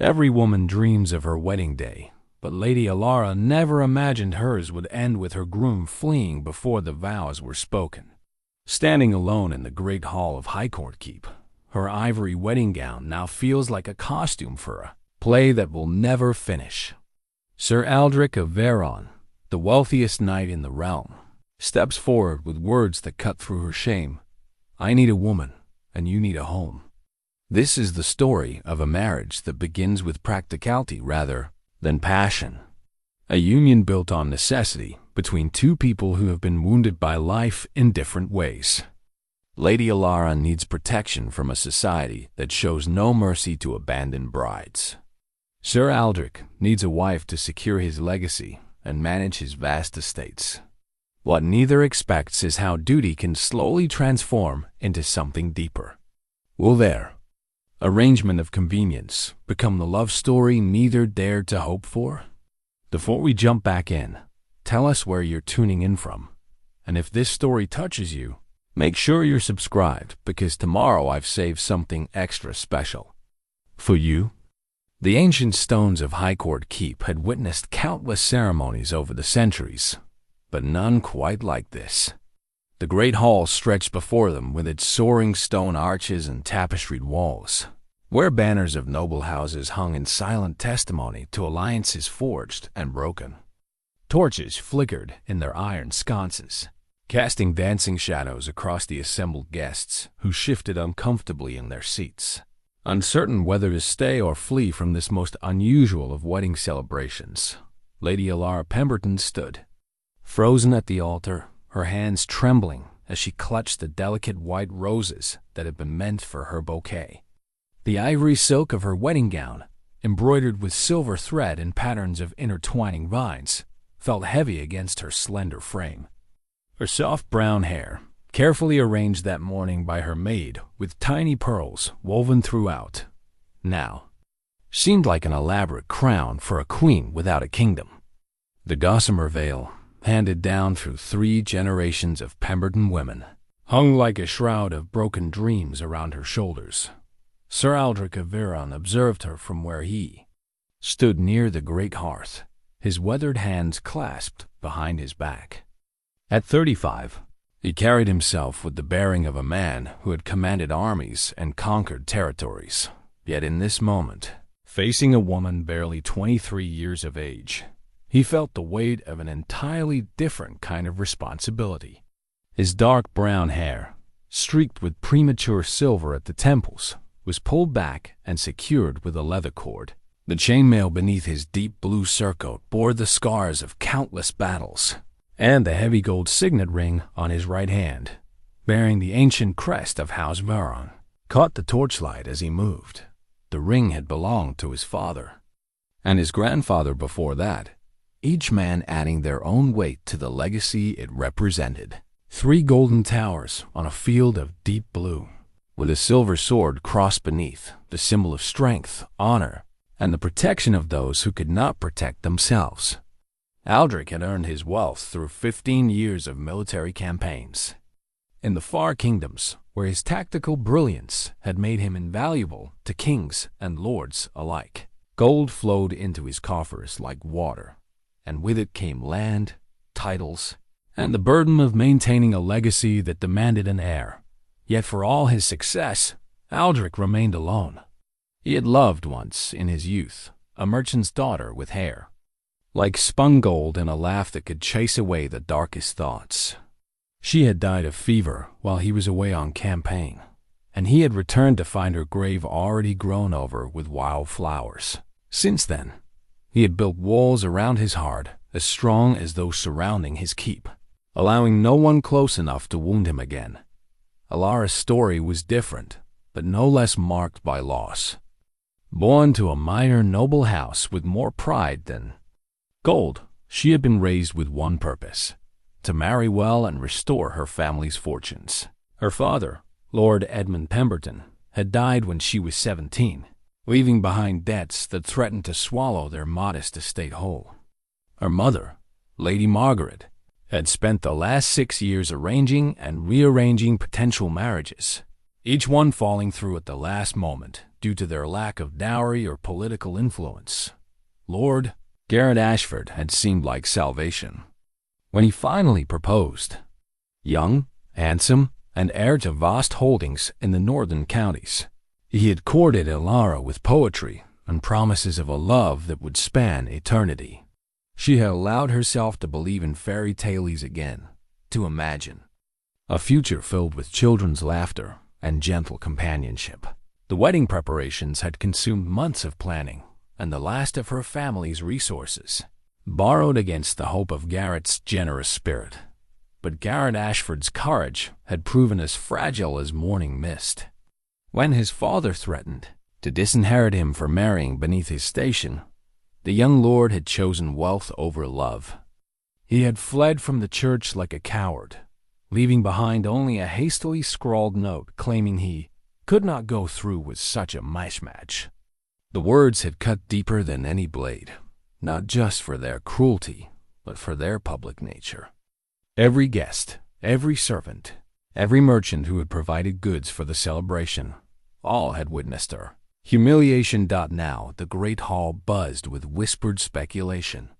Every woman dreams of her wedding day, but Lady Elara never imagined hers would end with her groom fleeing before the vows were spoken. Standing alone in the great hall of Highcourt Keep, her ivory wedding gown now feels like a costume for a play that will never finish. Sir Aldric of Veyron, the wealthiest knight in the realm, steps forward with words that cut through her shame. I need a woman, and you need a home. This is the story of a marriage that begins with practicality rather than passion. A union built on necessity between two people who have been wounded by life in different ways. Lady Elara needs protection from a society that shows no mercy to abandoned brides. Sir Aldric needs a wife to secure his legacy and manage his vast estates. What neither expects is how duty can slowly transform into something deeper. Will their arrangement of convenience become the love story neither dared to hope for? Before we jump back in, tell us where you're tuning in from. And if this story touches you, make sure you're subscribed because tomorrow I've saved something extra special for you. The ancient stones of Highcourt Keep had witnessed countless ceremonies over the centuries, but none quite like this. The great hall stretched before them with its soaring stone arches and tapestried walls, where banners of noble houses hung in silent testimony to alliances forged and broken. Torches flickered in their iron sconces, casting dancing shadows across the assembled guests who shifted uncomfortably in their seats, uncertain whether to stay or flee from this most unusual of wedding celebrations. Lady Elara Pemberton stood, frozen at the altar, her hands trembling as she clutched the delicate white roses that had been meant for her bouquet. The ivory silk of her wedding gown, embroidered with silver thread and patterns of intertwining vines, felt heavy against her slender frame. Her soft brown hair, carefully arranged that morning by her maid with tiny pearls woven throughout, now seemed like an elaborate crown for a queen without a kingdom. The gossamer veil, handed down through 3 generations of Pemberton women, hung like a shroud of broken dreams around her shoulders. Sir Aldric of Veyron observed her from where he stood near the great hearth, his weathered hands clasped behind his back. At 35, he carried himself with the bearing of a man who had commanded armies and conquered territories. Yet in this moment, facing a woman barely 23 years of age, he felt the weight of an entirely different kind of responsibility. His dark brown hair, streaked with premature silver at the temples, was pulled back and secured with a leather cord. The chainmail beneath his deep blue surcoat bore the scars of countless battles, and the heavy gold signet ring on his right hand, bearing the ancient crest of House Veyron, caught the torchlight as he moved. The ring had belonged to his father, and his grandfather before that, each man adding their own weight to the legacy it represented. 3 golden towers on a field of deep blue, with a silver sword crossed beneath, the symbol of strength, honor, and the protection of those who could not protect themselves. Aldric had earned his wealth through 15 years of military campaigns. In the far kingdoms, where his tactical brilliance had made him invaluable to kings and lords alike, gold flowed into his coffers like water, and with it came land, titles, and the burden of maintaining a legacy that demanded an heir. Yet for all his success, Aldric remained alone. He had loved once, in his youth, a merchant's daughter with hair like spun gold and a laugh that could chase away the darkest thoughts. She had died of fever while he was away on campaign, and he had returned to find her grave already grown over with wild flowers. Since then, he had built walls around his heart as strong as those surrounding his keep, allowing no one close enough to wound him again. Elara's story was different, but no less marked by loss. Born to a minor noble house with more pride than gold, she had been raised with one purpose: to marry well and restore her family's fortunes. Her father, Lord Edmund Pemberton, had died when she was 17, leaving behind debts that threatened to swallow their modest estate whole. Her mother, Lady Margaret, had spent the last 6 years arranging and rearranging potential marriages, each one falling through at the last moment due to their lack of dowry or political influence. Lord Garrett Ashford had seemed like salvation. When he finally proposed, young, handsome, and heir to vast holdings in the northern counties, he had courted Elara with poetry and promises of a love that would span eternity. She had allowed herself to believe in fairy tales again, to imagine a future filled with children's laughter and gentle companionship. The wedding preparations had consumed months of planning and the last of her family's resources, borrowed against the hope of Garrett's generous spirit. But Garrett Ashford's courage had proven as fragile as morning mist. When his father threatened to disinherit him for marrying beneath his station, the young lord had chosen wealth over love. He had fled from the church like a coward, leaving behind only a hastily scrawled note claiming he could not go through with such a mishmash. The words had cut deeper than any blade, not just for their cruelty, but for their public nature. Every guest, every servant, every merchant who had provided goods for the celebration, all had witnessed her humiliation. Now the great hall buzzed with whispered speculation.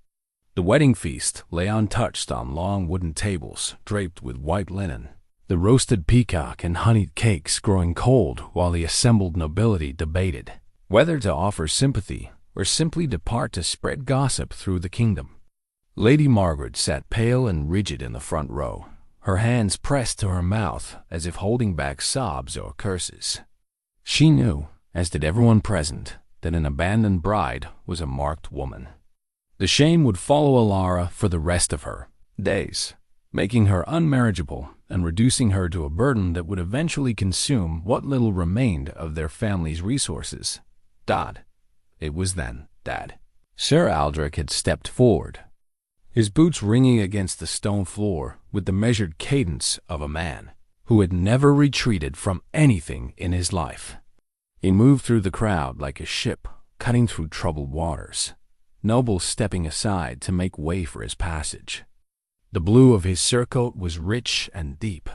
The wedding feast lay untouched on long wooden tables draped with white linen, the roasted peacock and honeyed cakes growing cold while the assembled nobility debated whether to offer sympathy or simply depart to spread gossip through the kingdom. Lady Margaret sat pale and rigid in the front row, her hands pressed to her mouth as if holding back sobs or curses. She knew, as did everyone present, that an abandoned bride was a marked woman. The shame would follow Elara for the rest of her days, making her unmarriageable and reducing her to a burden that would eventually consume what little remained of their family's resources. It was then that Sir Aldric had stepped forward, his boots ringing against the stone floor with the measured cadence of a man who had never retreated from anything in his life. He moved through the crowd like a ship cutting through troubled waters, nobles stepping aside to make way for his passage. The blue of his surcoat was rich and deep,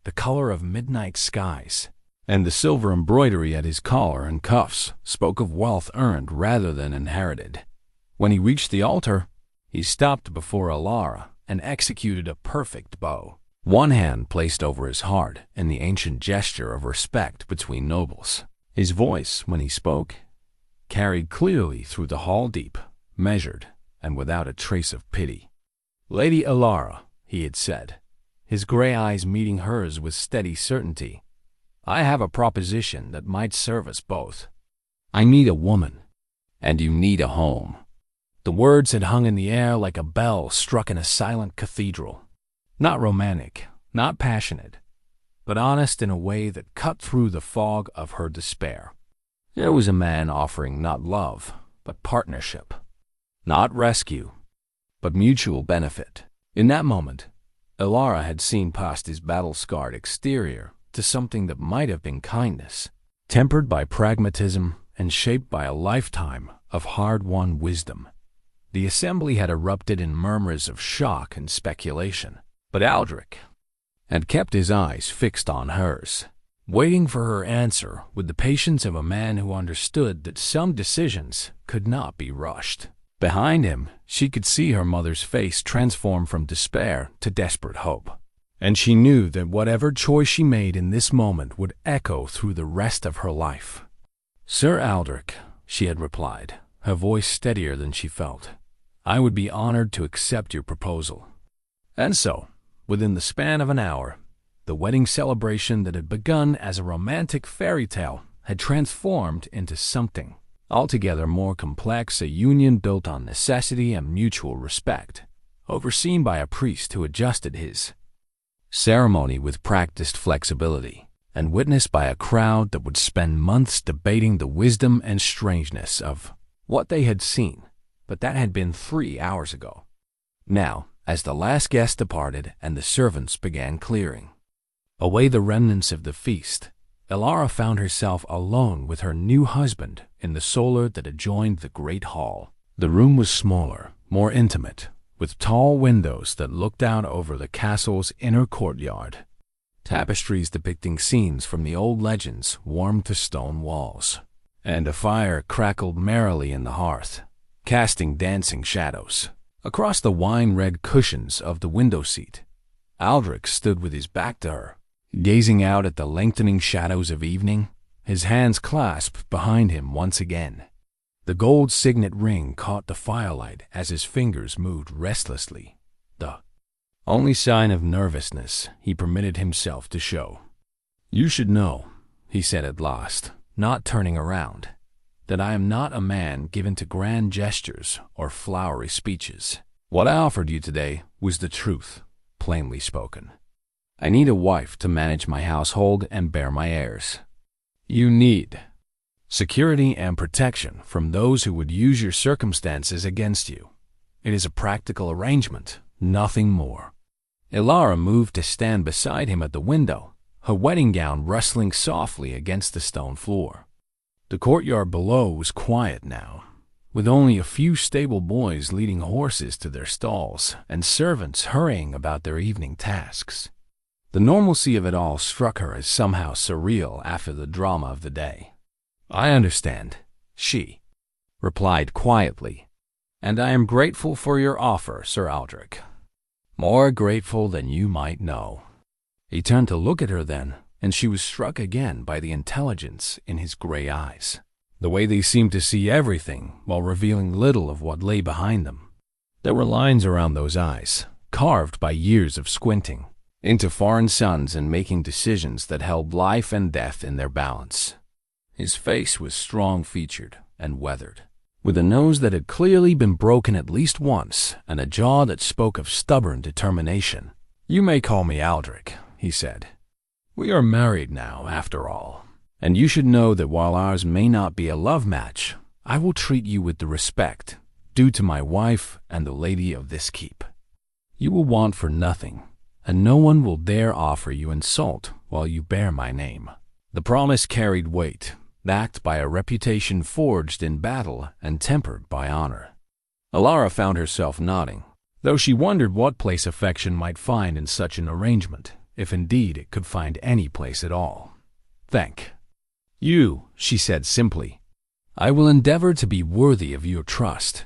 the color of midnight skies, and the silver embroidery at his collar and cuffs spoke of wealth earned rather than inherited. When he reached the altar, he stopped before Elara and executed a perfect bow, one hand placed over his heart in the ancient gesture of respect between nobles. His voice, when he spoke, carried clearly through the hall, deep, measured, and without a trace of pity. "Lady Elara," he had said, his gray eyes meeting hers with steady certainty, "I have a proposition that might serve us both. I need a woman, and you need a home." The words had hung in the air like a bell struck in a silent cathedral. Not romantic, not passionate, but honest in a way that cut through the fog of her despair. Here was a man offering not love, but partnership. Not rescue, but mutual benefit. In that moment, Elara had seen past his battle-scarred exterior to something that might have been kindness, tempered by pragmatism and shaped by a lifetime of hard-won wisdom. The assembly had erupted in murmurs of shock and speculation, but Aldric had kept his eyes fixed on hers, waiting for her answer with the patience of a man who understood that some decisions could not be rushed. Behind him, she could see her mother's face transform from despair to desperate hope, and she knew that whatever choice she made in this moment would echo through the rest of her life. "Sir Aldric," she had replied, her voice steadier than she felt, "I would be honored to accept your proposal." And so, within the span of an hour, the wedding celebration that had begun as a romantic fairy tale had transformed into something altogether more complex, a union built on necessity and mutual respect, overseen by a priest who adjusted his ceremony with practiced flexibility, and witnessed by a crowd that would spend months debating the wisdom and strangeness of what they had seen, but that had been 3 hours ago. Now, as the last guest departed and the servants began clearing away the remnants of the feast, Elara found herself alone with her new husband in the solar that adjoined the great hall. The room was smaller, more intimate, with tall windows that looked out over the castle's inner courtyard. Tapestries depicting scenes from the old legends warmed the stone walls. and a fire crackled merrily in the hearth, casting dancing shadows. Across the wine-red cushions of the window seat, Aldric stood with his back to her, gazing out at the lengthening shadows of evening, his hands clasped behind him once again. The gold signet ring caught the firelight as his fingers moved restlessly, the only sign of nervousness he permitted himself to show. "You should know," he said at last, not turning around, "that I am not a man given to grand gestures or flowery speeches. What I offered you today was the truth, plainly spoken. I need a wife to manage my household and bear my heirs. You need security and protection from those who would use your circumstances against you. It is a practical arrangement, nothing more." Elara moved to stand beside him at the window, her wedding gown rustling softly against the stone floor. The courtyard below was quiet now, with only a few stable boys leading horses to their stalls and servants hurrying about their evening tasks. The normalcy of it all struck her as somehow surreal after the drama of the day. "I understand," she replied quietly, "and I am grateful for your offer, Sir Aldric. More grateful than you might know." He turned to look at her then, and she was struck again by the intelligence in his gray eyes, the way they seemed to see everything while revealing little of what lay behind them. There were lines around those eyes, carved by years of squinting into foreign suns and making decisions that held life and death in their balance. His face was strong-featured and weathered, with a nose that had clearly been broken at least once and a jaw that spoke of stubborn determination. "You may call me Aldric," he said. "We are married now, after all, and you should know that while ours may not be a love match, I will treat you with the respect due to my wife and the lady of this keep. You will want for nothing, and no one will dare offer you insult while you bear my name." The promise carried weight, backed by a reputation forged in battle and tempered by honor. Elara found herself nodding, though she wondered what place affection might find in such an arrangement, if indeed it could find any place at all. "Thank you," she said simply. "I will endeavor to be worthy of your trust."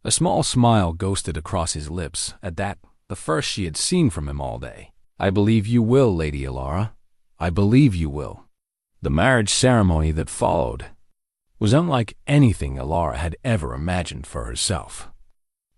A small smile ghosted across his lips at that, the first she had seen from him all day. "I believe you will, Lady Elara. I believe you will." The marriage ceremony that followed was unlike anything Elara had ever imagined for herself.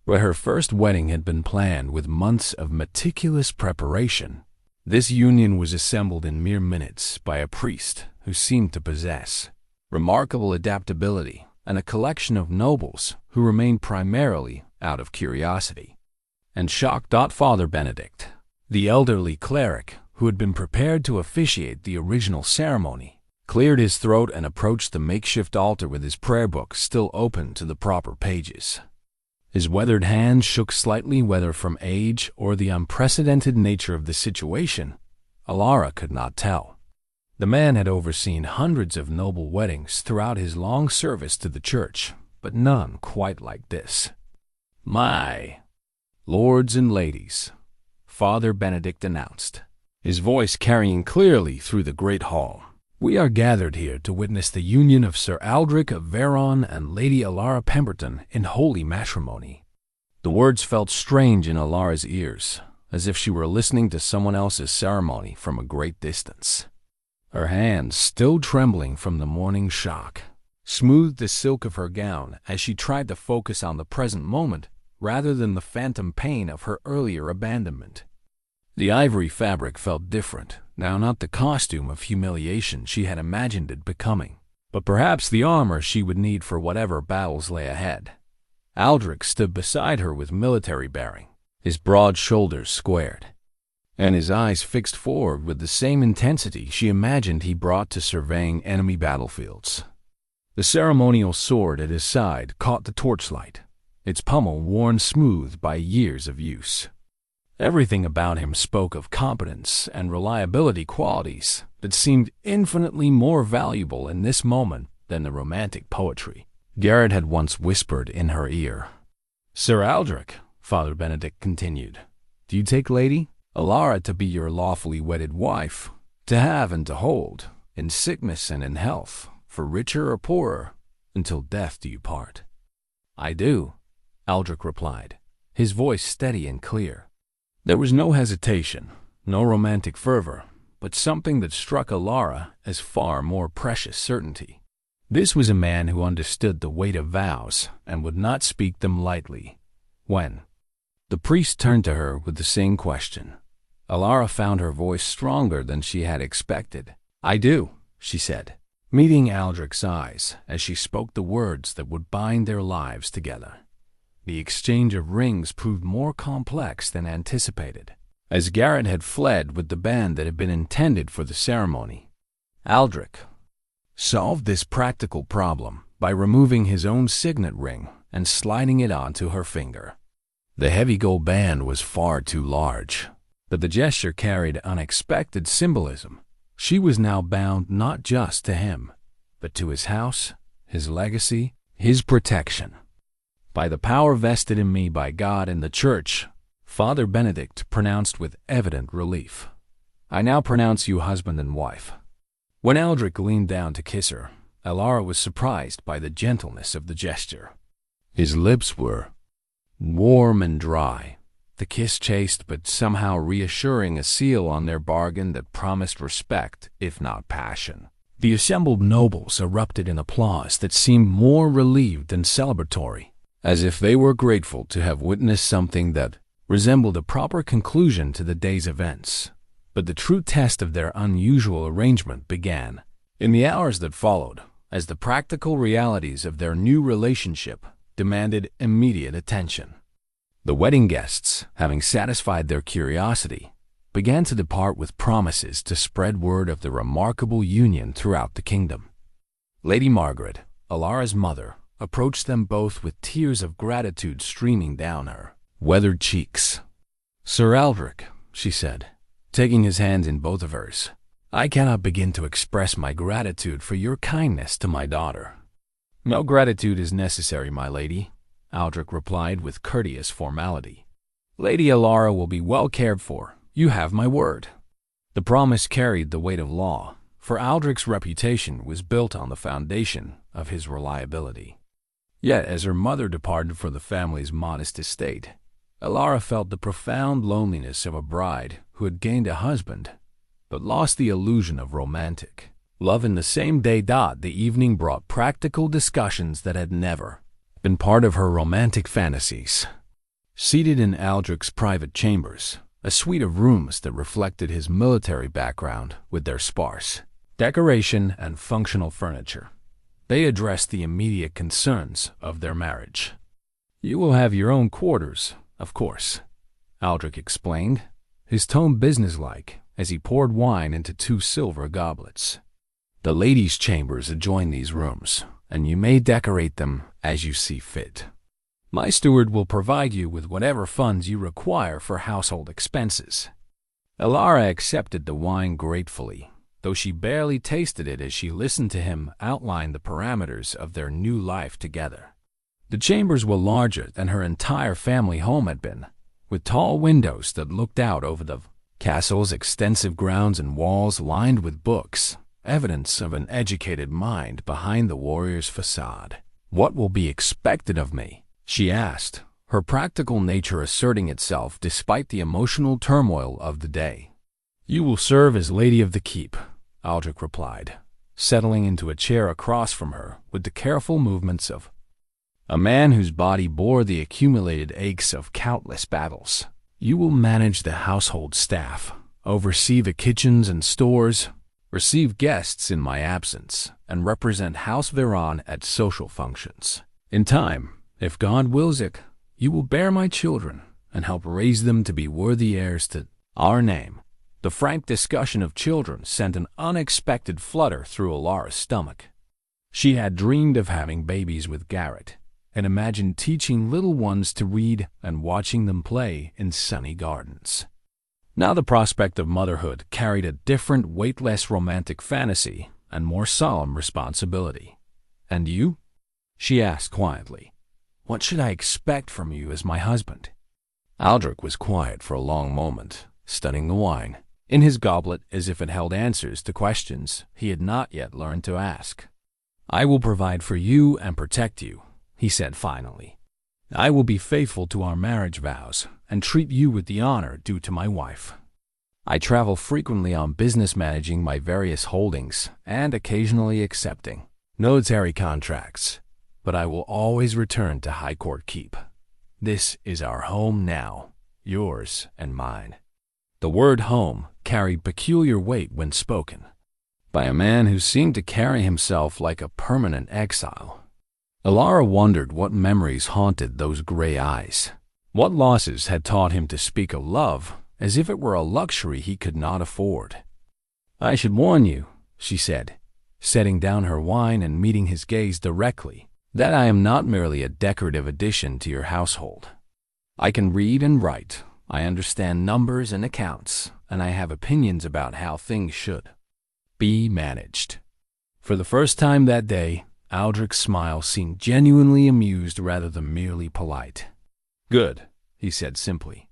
Where her first wedding had been planned with months of meticulous preparation, this union was assembled in mere minutes by a priest who seemed to possess remarkable adaptability and a collection of nobles who remained primarily out of curiosity. And shocked Father Benedict, the elderly cleric who had been prepared to officiate the original ceremony, cleared his throat and approached the makeshift altar with his prayer book still open to the proper pages. His weathered hand shook slightly, whether from age or the unprecedented nature of the situation, Elara could not tell. The man had overseen hundreds of noble weddings throughout his long service to the church, but none quite like this. "My lords and ladies," Father Benedict announced, his voice carrying clearly through the great hall, "we are gathered here to witness the union of Sir Aldric of Veyron and Lady Elara Pemberton in holy matrimony." The words felt strange in Elara's ears, as if she were listening to someone else's ceremony from a great distance. Her hands, still trembling from the morning shock, smoothed the silk of her gown as she tried to focus on the present moment rather than the phantom pain of her earlier abandonment. The ivory fabric felt different, now not the costume of humiliation she had imagined it becoming, but perhaps the armor she would need for whatever battles lay ahead. Aldric stood beside her with military bearing, his broad shoulders squared, and his eyes fixed forward with the same intensity she imagined he brought to surveying enemy battlefields. The ceremonial sword at his side caught the torchlight, its pommel worn smooth by years of use. Everything about him spoke of competence and reliability, qualities that seemed infinitely more valuable in this moment than the romantic poetry Garrett had once whispered in her ear. "Sir Aldric," Father Benedict continued, "do you take Lady Elara to be your lawfully wedded wife, to have and to hold, in sickness and in health, for richer or poorer, until death do you part." "I do," Aldric replied, his voice steady and clear. There was no hesitation, no romantic fervor, but something that struck Elara as far more precious certainty. This was a man who understood the weight of vows and would not speak them lightly. When the priest turned to her with the same question, Elara found her voice stronger than she had expected. "I do," she said, meeting Aldric's eyes as she spoke the words that would bind their lives together. The exchange of rings proved more complex than anticipated, as Garrett had fled with the band that had been intended for the ceremony. Aldric solved this practical problem by removing his own signet ring and sliding it onto her finger. The heavy gold band was far too large, but the gesture carried unexpected symbolism. She was now bound not just to him, but to his house, his legacy, his protection. "By the power vested in me by God and the Church," Father Benedict pronounced with evident relief, "I now pronounce you husband and wife." When Aldric leaned down to kiss her, Elara was surprised by the gentleness of the gesture. His lips were warm and dry, the kiss chaste but somehow reassuring, a seal on their bargain that promised respect, if not passion. The assembled nobles erupted in applause that seemed more relieved than celebratory, as if they were grateful to have witnessed something that resembled a proper conclusion to the day's events. But the true test of their unusual arrangement began in the hours that followed, as the practical realities of their new relationship demanded immediate attention. The wedding guests, having satisfied their curiosity, began to depart with promises to spread word of the remarkable union throughout the kingdom. Lady Margaret, Elara's mother, approached them both with tears of gratitude streaming down her weathered cheeks. "Sir Aldric," she said, taking his hands in both of hers, "I cannot begin to express my gratitude for your kindness to my daughter." "No gratitude is necessary, my lady," Aldric replied with courteous formality. "Lady Elara will be well cared for. You have my word." The promise carried the weight of law, for Aldric's reputation was built on the foundation of his reliability. Yet, as her mother departed for the family's modest estate, Elara felt the profound loneliness of a bride who had gained a husband, but lost the illusion of romantic love. In the same day, the evening brought practical discussions that had never been part of her romantic fantasies. Seated in Aldric's private chambers, a suite of rooms that reflected his military background with their sparse decoration and functional furniture, they addressed the immediate concerns of their marriage. "You will have your own quarters, of course," Aldric explained, his tone businesslike as he poured wine into 2 silver goblets. "The ladies' chambers adjoin these rooms, and you may decorate them as you see fit. My steward will provide you with whatever funds you require for household expenses." Elara accepted the wine gratefully, though she barely tasted it as she listened to him outline the parameters of their new life together. The chambers were larger than her entire family home had been, with tall windows that looked out over the castle's extensive grounds and walls lined with books, evidence of an educated mind behind the warrior's facade. "What will be expected of me?" she asked, her practical nature asserting itself despite the emotional turmoil of the day. "You will serve as Lady of the Keep," Aldric replied, settling into a chair across from her with the careful movements of a man whose body bore the accumulated aches of countless battles. "You will manage the household staff, oversee the kitchens and stores, receive guests in my absence, and represent House Veyron at social functions. In time, if God wills it, you will bear my children and help raise them to be worthy heirs to our name." The frank discussion of children sent an unexpected flutter through Elara's stomach. She had dreamed of having babies with Garrett, and imagined teaching little ones to read and watching them play in sunny gardens. Now the prospect of motherhood carried a different, weightless romantic fantasy and more solemn responsibility. "And you?" she asked quietly. "What should I expect from you as my husband?" Aldric was quiet for a long moment, studying the wine in his goblet as if it held answers to questions he had not yet learned to ask. "I will provide for you and protect you," he said finally. "I will be faithful to our marriage vows and treat you with the honor due to my wife. I travel frequently on business, managing my various holdings and occasionally accepting notary contracts, but I will always return to Highcourt Keep. This is our home now, yours and mine." The word home carried peculiar weight when spoken by a man who seemed to carry himself like a permanent exile. Elara wondered what memories haunted those gray eyes. What losses had taught him to speak of love as if it were a luxury he could not afford. "I should warn you," she said, setting down her wine and meeting his gaze directly, "that I am not merely a decorative addition to your household. I can read and write, I understand numbers and accounts, and I have opinions about how things should be managed." For the first time that day, Aldric's smile seemed genuinely amused rather than merely polite. "Good," he said simply.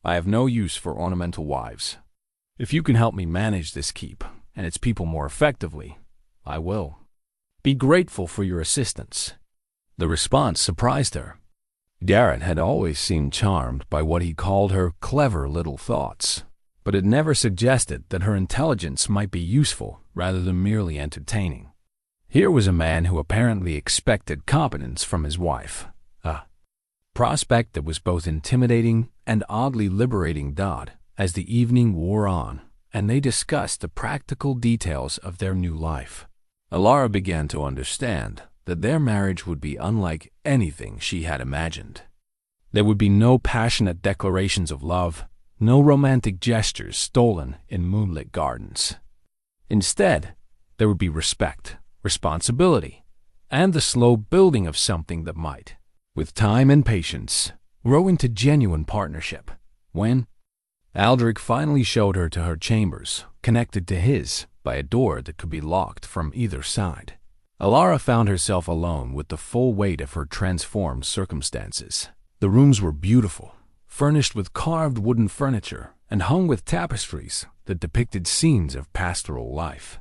"I have no use for ornamental wives. If you can help me manage this keep and its people more effectively, I will be grateful for your assistance." The response surprised her. Garrett had always seemed charmed by what he called her clever little thoughts, but had never suggested that her intelligence might be useful rather than merely entertaining. Here was a man who apparently expected competence from his wife, a prospect that was both intimidating and oddly liberating. As the evening wore on, and they discussed the practical details of their new life, Elara began to understand that their marriage would be unlike anything she had imagined. There would be no passionate declarations of love, no romantic gestures stolen in moonlit gardens. Instead, there would be respect, responsibility, and the slow building of something that might, with time and patience, grow into genuine partnership. When Aldric finally showed her to her chambers, connected to his by a door that could be locked from either side, Elara found herself alone with the full weight of her transformed circumstances. The rooms were beautiful, furnished with carved wooden furniture and hung with tapestries that depicted scenes of pastoral life.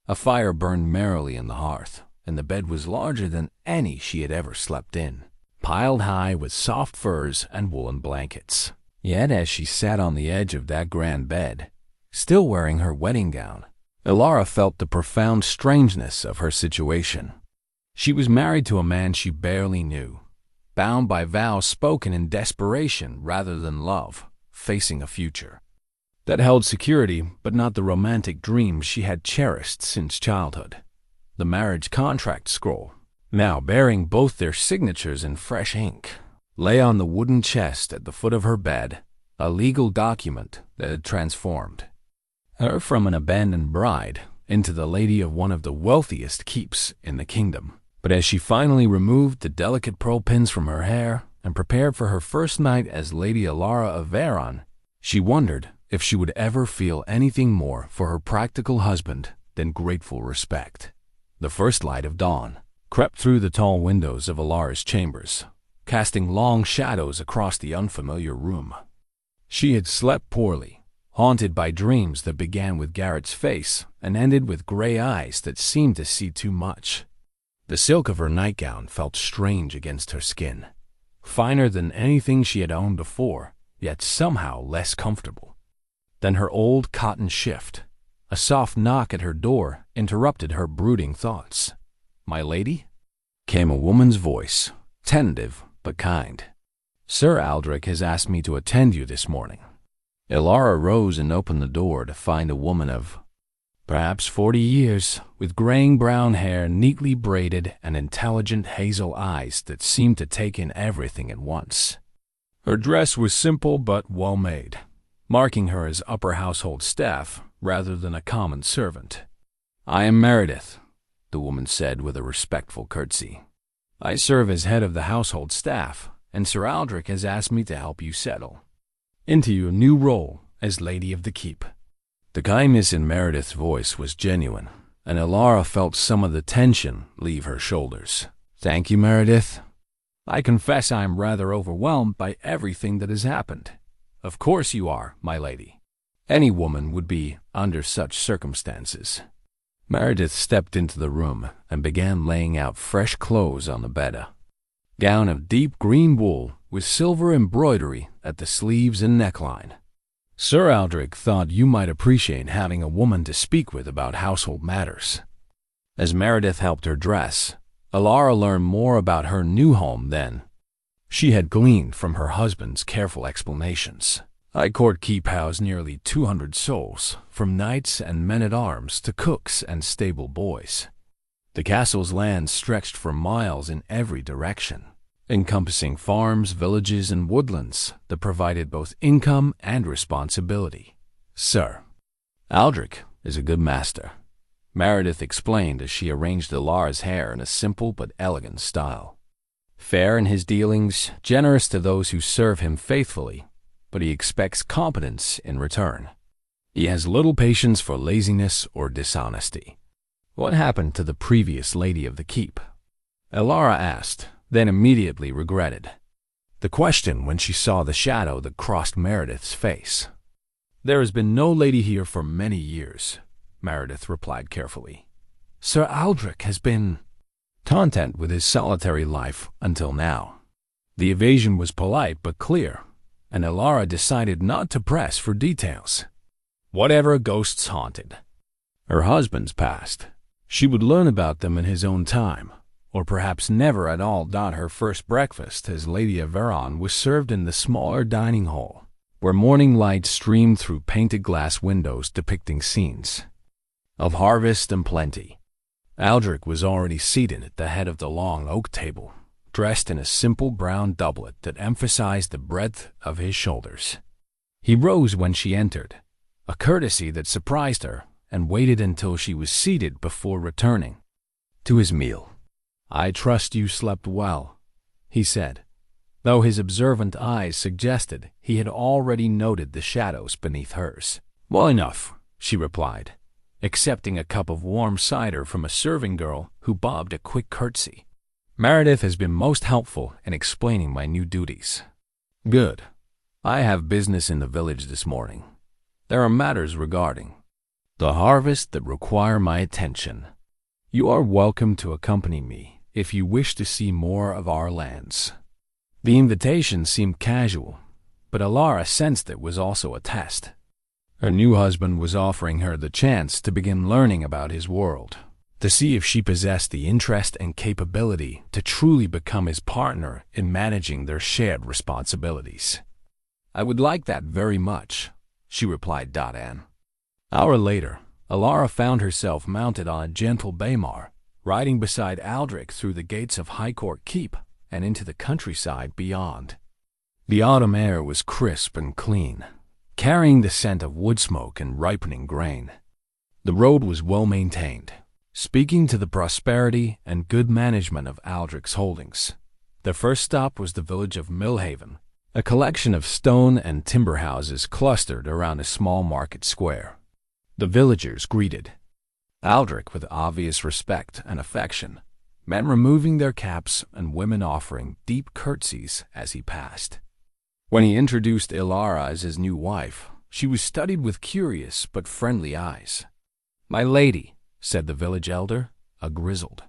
A fire burned merrily in the hearth, and the bed was larger than any she had ever slept in, piled high with soft furs and woolen blankets. Yet as she sat on the edge of that grand bed, still wearing her wedding gown, Elara felt the profound strangeness of her situation. She was married to a man she barely knew, bound by vows spoken in desperation rather than love, facing a future that held security but not the romantic dreams she had cherished since childhood. The marriage contract scroll, now bearing both their signatures in fresh ink, lay on the wooden chest at the foot of her bed, a legal document that had transformed her from an abandoned bride into the lady of one of the wealthiest keeps in the kingdom. But as she finally removed the delicate pearl pins from her hair and prepared for her first night as Lady Elara of Veyron, she wondered if she would ever feel anything more for her practical husband than grateful respect. The first light of dawn crept through the tall windows of Elara's chambers, casting long shadows across the unfamiliar room. She had slept poorly, haunted by dreams that began with Garrett's face and ended with gray eyes that seemed to see too much. The silk of her nightgown felt strange against her skin, finer than anything she had owned before, yet somehow less comfortable than her old cotton shift. A soft knock at her door interrupted her brooding thoughts. "My lady?" came a woman's voice, tentative but kind. "Sir Aldric has asked me to attend you this morning." Elara rose and opened the door to find a woman of perhaps 40 years, with graying brown hair neatly braided and intelligent hazel eyes that seemed to take in everything at once. Her dress was simple but well-made, marking her as upper household staff rather than a common servant. "I am Meredith," the woman said with a respectful curtsy. "I serve as head of the household staff, and Sir Aldric has asked me to help you settle into your new role as Lady of the Keep." The kindness in Meredith's voice was genuine, and Elara felt some of the tension leave her shoulders. "Thank you, Meredith. I confess I am rather overwhelmed by everything that has happened." "Of course you are, my lady. Any woman would be under such circumstances." Meredith stepped into the room and began laying out fresh clothes on the bed. A gown of deep green wool with silver embroidery at the sleeves and neckline. Sir Aldric thought you might appreciate having a woman to speak with about household matters. As Meredith helped her dress, Elara learned more about her new home than she had gleaned from her husband's careful explanations. Highcourt Keep housed nearly 200 souls, from knights and men-at-arms to cooks and stable boys. The castle's land stretched for miles in every direction, encompassing farms, villages, and woodlands that provided both income and responsibility. Sir Aldric is a good master, Meredith explained as she arranged Elara's hair in a simple but elegant style. Fair in his dealings, generous to those who serve him faithfully, but he expects competence in return. He has little patience for laziness or dishonesty. What happened to the previous lady of the keep? Elara asked, then immediately regretted the question when she saw the shadow that crossed Meredith's face. There has been no lady here for many years, Meredith replied carefully. Sir Aldric has been content with his solitary life until now. The evasion was polite but clear, and Elara decided not to press for details. Whatever ghosts haunted her husband's past, she would learn about them in his own time, or perhaps never at all. Her first breakfast as Lady of Veyron was served in the smaller dining hall, where morning light streamed through painted glass windows depicting scenes of harvest and plenty. Aldric was already seated at the head of the long oak table, dressed in a simple brown doublet that emphasized the breadth of his shoulders. He rose when she entered, a courtesy that surprised her, and waited until she was seated before returning to his meal. I trust you slept well, he said, though his observant eyes suggested he had already noted the shadows beneath hers. Well enough, she replied, accepting a cup of warm cider from a serving girl who bobbed a quick curtsy. Meredith has been most helpful in explaining my new duties. Good. I have business in the village this morning. There are matters regarding the harvest that require my attention. You are welcome to accompany me if you wish to see more of our lands. The invitation seemed casual, but Elara sensed it was also a test. Her new husband was offering her the chance to begin learning about his world, to see if she possessed the interest and capability to truly become his partner in managing their shared responsibilities. I would like that very much, she replied. An hour later, Elara found herself mounted on a gentle baymar, riding beside Aldric through the gates of Highcourt Keep and into the countryside beyond. The autumn air was crisp and clean, carrying the scent of wood smoke and ripening grain. The road was well maintained, speaking to the prosperity and good management of Aldric's holdings. The first stop was the village of Millhaven, a collection of stone and timber houses clustered around a small market square. The villagers greeted Aldric with obvious respect and affection, men removing their caps and women offering deep curtsies as he passed. When he introduced Elara as his new wife, she was studied with curious but friendly eyes. My lady, said the village elder, a grizzled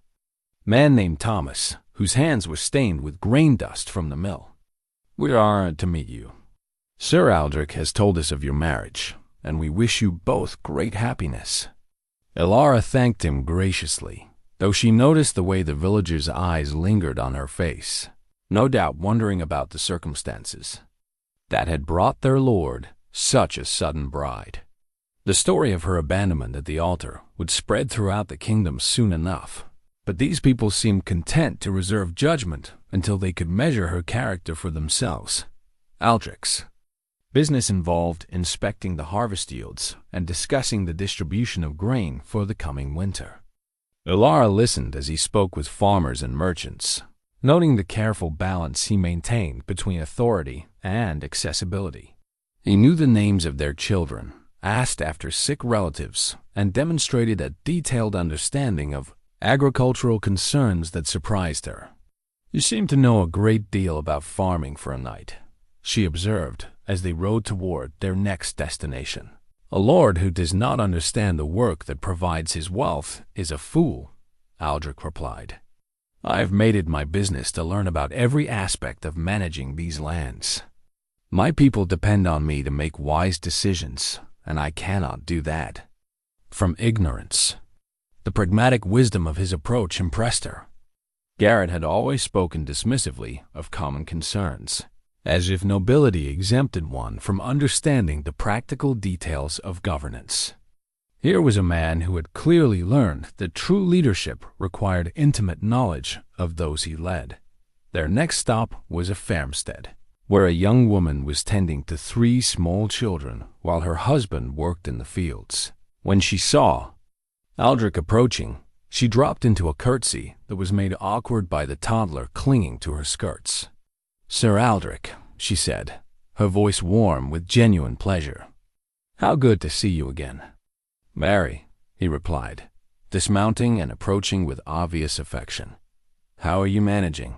man named Thomas, whose hands were stained with grain dust from the mill. We are honored to meet you. Sir Aldric has told us of your marriage, and we wish you both great happiness. Elara thanked him graciously, though she noticed the way the villager's eyes lingered on her face, no doubt wondering about the circumstances that had brought their lord such a sudden bride. The story of her abandonment at the altar would spread throughout the kingdom soon enough, but these people seemed content to reserve judgment until they could measure her character for themselves. Aldric's business involved inspecting the harvest yields and discussing the distribution of grain for the coming winter. Elara listened as he spoke with farmers and merchants, noting the careful balance he maintained between authority and accessibility. He knew the names of their children, asked after sick relatives, and demonstrated a detailed understanding of agricultural concerns that surprised her. You seem to know a great deal about farming for a knight, she observed as they rode toward their next destination. "A lord who does not understand the work that provides his wealth is a fool," Aldric replied. "I have made it my business to learn about every aspect of managing these lands. My people depend on me to make wise decisions, and I cannot do that from ignorance." The pragmatic wisdom of his approach impressed her. Garrett had always spoken dismissively of common concerns, as if nobility exempted one from understanding the practical details of governance. Here was a man who had clearly learned that true leadership required intimate knowledge of those he led. Their next stop was a farmstead, where a young woman was tending to 3 small children while her husband worked in the fields. When she saw Aldric approaching, she dropped into a curtsy that was made awkward by the toddler clinging to her skirts. "Sir Aldric," she said, her voice warm with genuine pleasure. "How good to see you again." "Mary," he replied, dismounting and approaching with obvious affection. "How are you managing?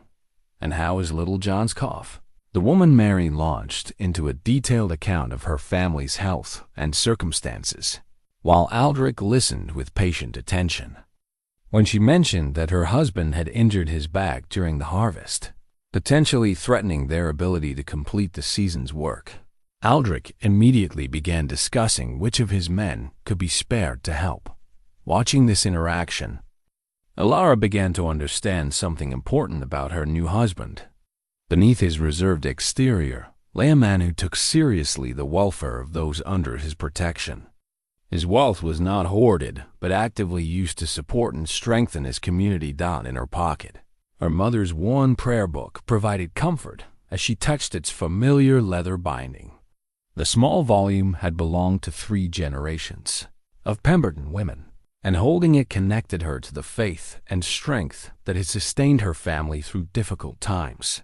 And how is little John's cough?" The woman Mary launched into a detailed account of her family's health and circumstances, while Aldric listened with patient attention. When she mentioned that her husband had injured his back during the harvest, potentially threatening their ability to complete the season's work, Aldric immediately began discussing which of his men could be spared to help. Watching this interaction, Elara began to understand something important about her new husband. Beneath his reserved exterior lay a man who took seriously the welfare of those under his protection. His wealth was not hoarded, but actively used to support and strengthen his community. In her pocket, her mother's worn prayer book provided comfort as she touched its familiar leather binding. The small volume had belonged to 3 generations of Pemberton women, and holding it connected her to the faith and strength that had sustained her family through difficult times.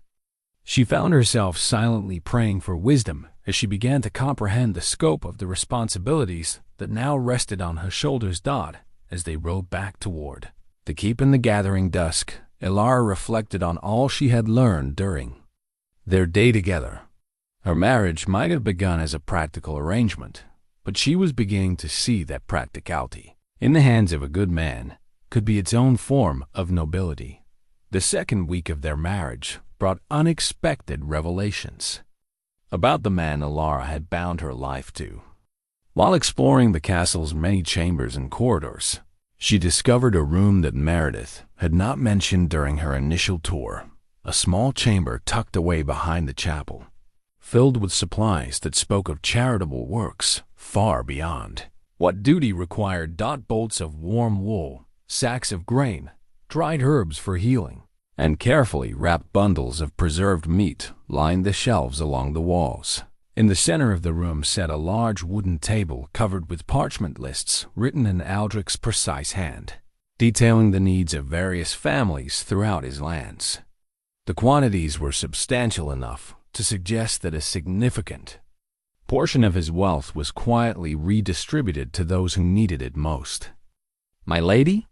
She found herself silently praying for wisdom as she began to comprehend the scope of the responsibilities that now rested on her shoulders. As they rode back toward the keep in the gathering dusk, Elara reflected on all she had learned during their day together. Her marriage might have begun as a practical arrangement, but she was beginning to see that practicality, in the hands of a good man, could be its own form of nobility. The second week of their marriage brought unexpected revelations about the man Elara had bound her life to. While exploring the castle's many chambers and corridors, she discovered a room that Meredith had not mentioned during her initial tour, a small chamber tucked away behind the chapel, filled with supplies that spoke of charitable works far beyond what duty required. Bolts of warm wool, sacks of grain, dried herbs for healing, and carefully wrapped bundles of preserved meat lined the shelves along the walls. In the center of the room sat a large wooden table covered with parchment lists written in Aldric's precise hand, detailing the needs of various families throughout his lands. The quantities were substantial enough to suggest that a significant portion of his wealth was quietly redistributed to those who needed it most. "My lady?"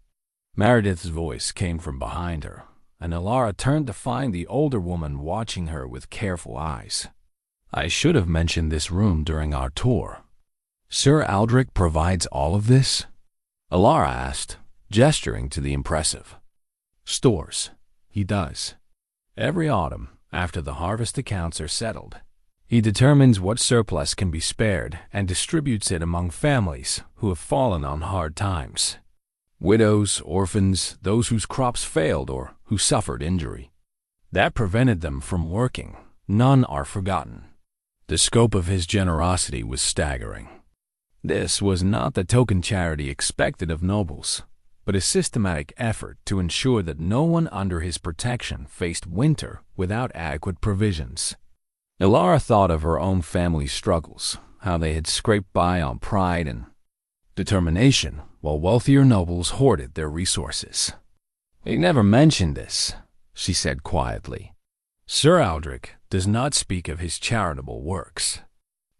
Meredith's voice came from behind her, and Elara turned to find the older woman watching her with careful eyes. "I should have mentioned this room during our tour. Sir Aldric provides all of this?" Elara asked, gesturing to the impressive stores. "He does. Every autumn, after the harvest accounts are settled, he determines what surplus can be spared and distributes it among families who have fallen on hard times. Widows, orphans, those whose crops failed or who suffered injury that prevented them from working, none are forgotten." The scope of his generosity was staggering. This was not the token charity expected of nobles, but a systematic effort to ensure that no one under his protection faced winter without adequate provisions. Elara thought of her own family's struggles, how they had scraped by on pride and determination, while wealthier nobles hoarded their resources. "He never mentioned this," she said quietly. "Sir Aldric does not speak of his charitable works.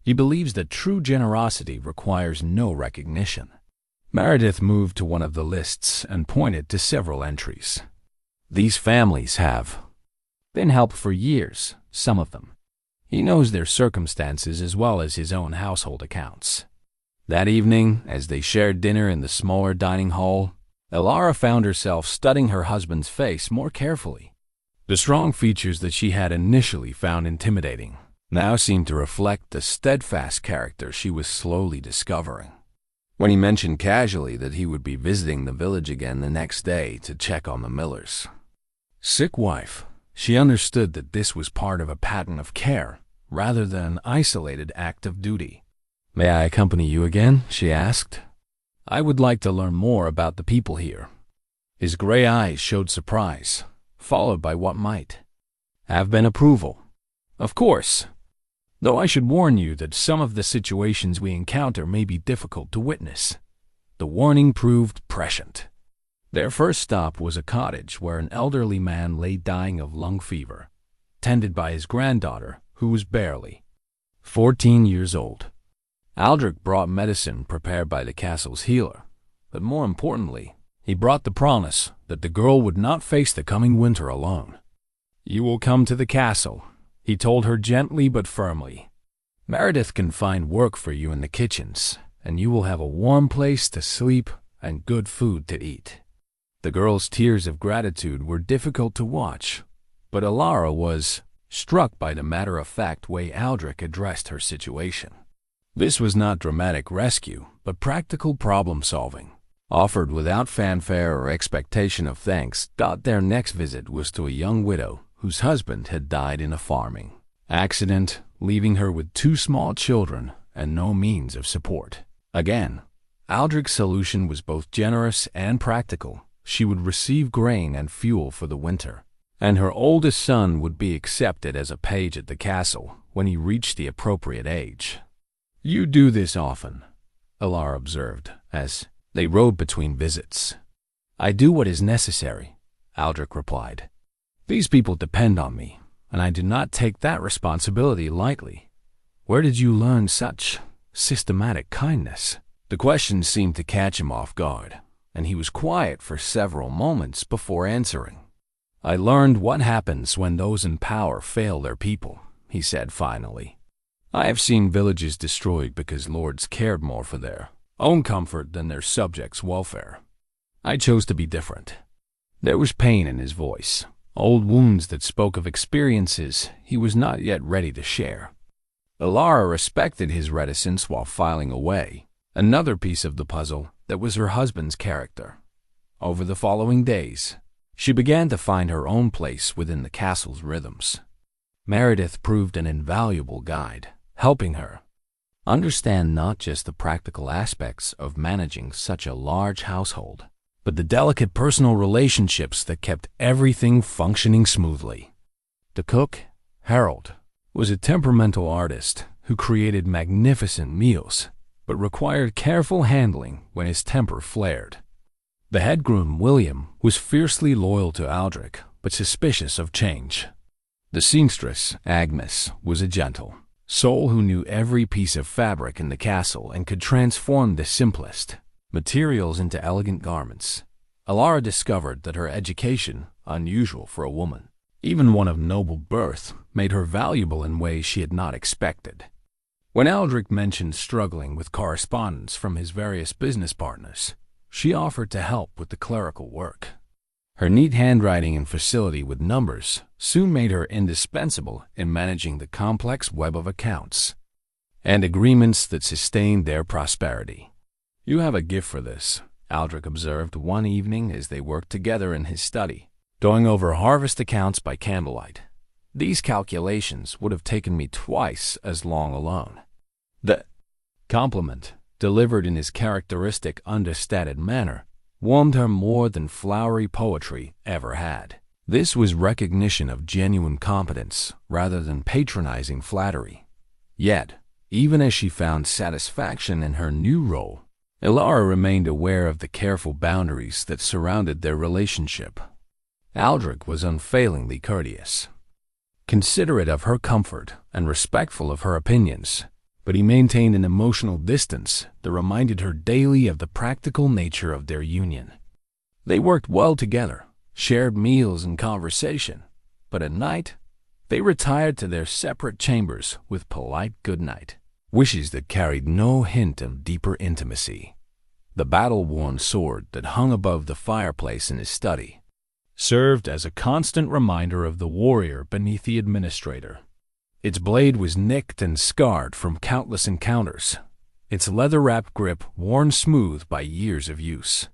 He believes that true generosity requires no recognition." Meredith moved to one of the lists and pointed to several entries. "These families have been helped for years, some of them. He knows their circumstances as well as his own household accounts. That evening, as they shared dinner in the smaller dining hall, Elara found herself studying her husband's face more carefully. The strong features that she had initially found intimidating now seemed to reflect the steadfast character she was slowly discovering. When he mentioned casually that he would be visiting the village again the next day to check on the miller's sick wife, she understood that this was part of a pattern of care rather than an isolated act of duty. "May I accompany you again?" she asked. "I would like to learn more about the people here." His gray eyes showed surprise, followed by what might have been approval. "Of course, though I should warn you that some of the situations we encounter may be difficult to witness." The warning proved prescient. Their first stop was a cottage where an elderly man lay dying of lung fever, tended by his granddaughter, who was barely 14 years old. Aldric brought medicine prepared by the castle's healer, but more importantly, he brought the promise that the girl would not face the coming winter alone. "You will come to the castle," he told her gently but firmly. "Meredith can find work for you in the kitchens, and you will have a warm place to sleep and good food to eat." The girl's tears of gratitude were difficult to watch, but Elara was struck by the matter-of-fact way Aldric addressed her situation. This was not dramatic rescue, but practical problem-solving, offered without fanfare or expectation of thanks. Their next visit was to a young widow whose husband had died in a farming accident, leaving her with 2 small children and no means of support. Again, Aldric's solution was both generous and practical. She would receive grain and fuel for the winter, and her oldest son would be accepted as a page at the castle when he reached the appropriate age. "You do this often," Elara observed, as they rode between visits. "I do what is necessary," Aldric replied. "These people depend on me, and I do not take that responsibility lightly. Where did you learn such systematic kindness?" The question seemed to catch him off guard, and he was quiet for several moments before answering. "I learned what happens when those in power fail their people," he said finally. "I have seen villages destroyed because lords cared more for their own comfort than their subjects' welfare. I chose to be different." There was pain in his voice, old wounds that spoke of experiences he was not yet ready to share. Elara respected his reticence while filing away another piece of the puzzle that was her husband's character. Over the following days, she began to find her own place within the castle's rhythms. Meredith proved an invaluable guide, helping her understand not just the practical aspects of managing such a large household, but the delicate personal relationships that kept everything functioning smoothly. The cook, Harold, was a temperamental artist who created magnificent meals, but required careful handling when his temper flared. The head groom, William, was fiercely loyal to Aldric, but suspicious of change. The seamstress, Agnes, was a gentle soul who knew every piece of fabric in the castle and could transform the simplest materials into elegant garments. Elara discovered that her education, unusual for a woman, even one of noble birth, made her valuable in ways she had not expected. When Aldric mentioned struggling with correspondence from his various business partners, she offered to help with the clerical work. Her neat handwriting and facility with numbers soon made her indispensable in managing the complex web of accounts and agreements that sustained their prosperity. "You have a gift for this," Aldric observed one evening as they worked together in his study, going over harvest accounts by candlelight. "These calculations would have taken me twice as long alone." The compliment, delivered in his characteristic understated manner, warmed her more than flowery poetry ever had. This was recognition of genuine competence rather than patronizing flattery. Yet, even as she found satisfaction in her new role, Elara remained aware of the careful boundaries that surrounded their relationship. Aldric was unfailingly courteous, considerate of her comfort and respectful of her opinions, but he maintained an emotional distance that reminded her daily of the practical nature of their union. They worked well together, shared meals and conversation, but at night they retired to their separate chambers with polite good night. wishes that carried no hint of deeper intimacy. The battle-worn sword that hung above the fireplace in his study served as a constant reminder of the warrior beneath the administrator. Its blade was nicked and scarred from countless encounters, its leather-wrapped grip worn smooth by years of use.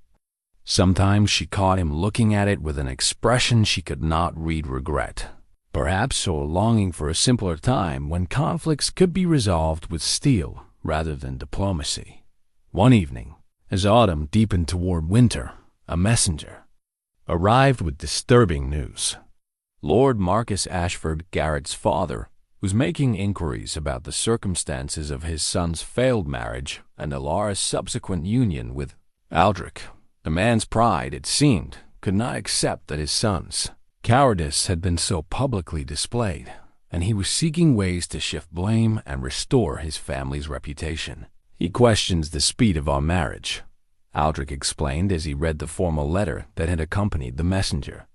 Sometimes she caught him looking at it with an expression she could not read regret, perhaps or longing for a simpler time when conflicts could be resolved with steel rather than diplomacy. One evening, as autumn deepened toward winter, a messenger arrived with disturbing news. Lord Marcus Ashford, Garrett's father, was making inquiries about the circumstances of his son's failed marriage and Elara's subsequent union with Aldric. The man's pride, it seemed, could not accept that his son's cowardice had been so publicly displayed, and he was seeking ways to shift blame and restore his family's reputation. "He questions the speed of our marriage," Aldric explained as he read the formal letter that had accompanied the messenger.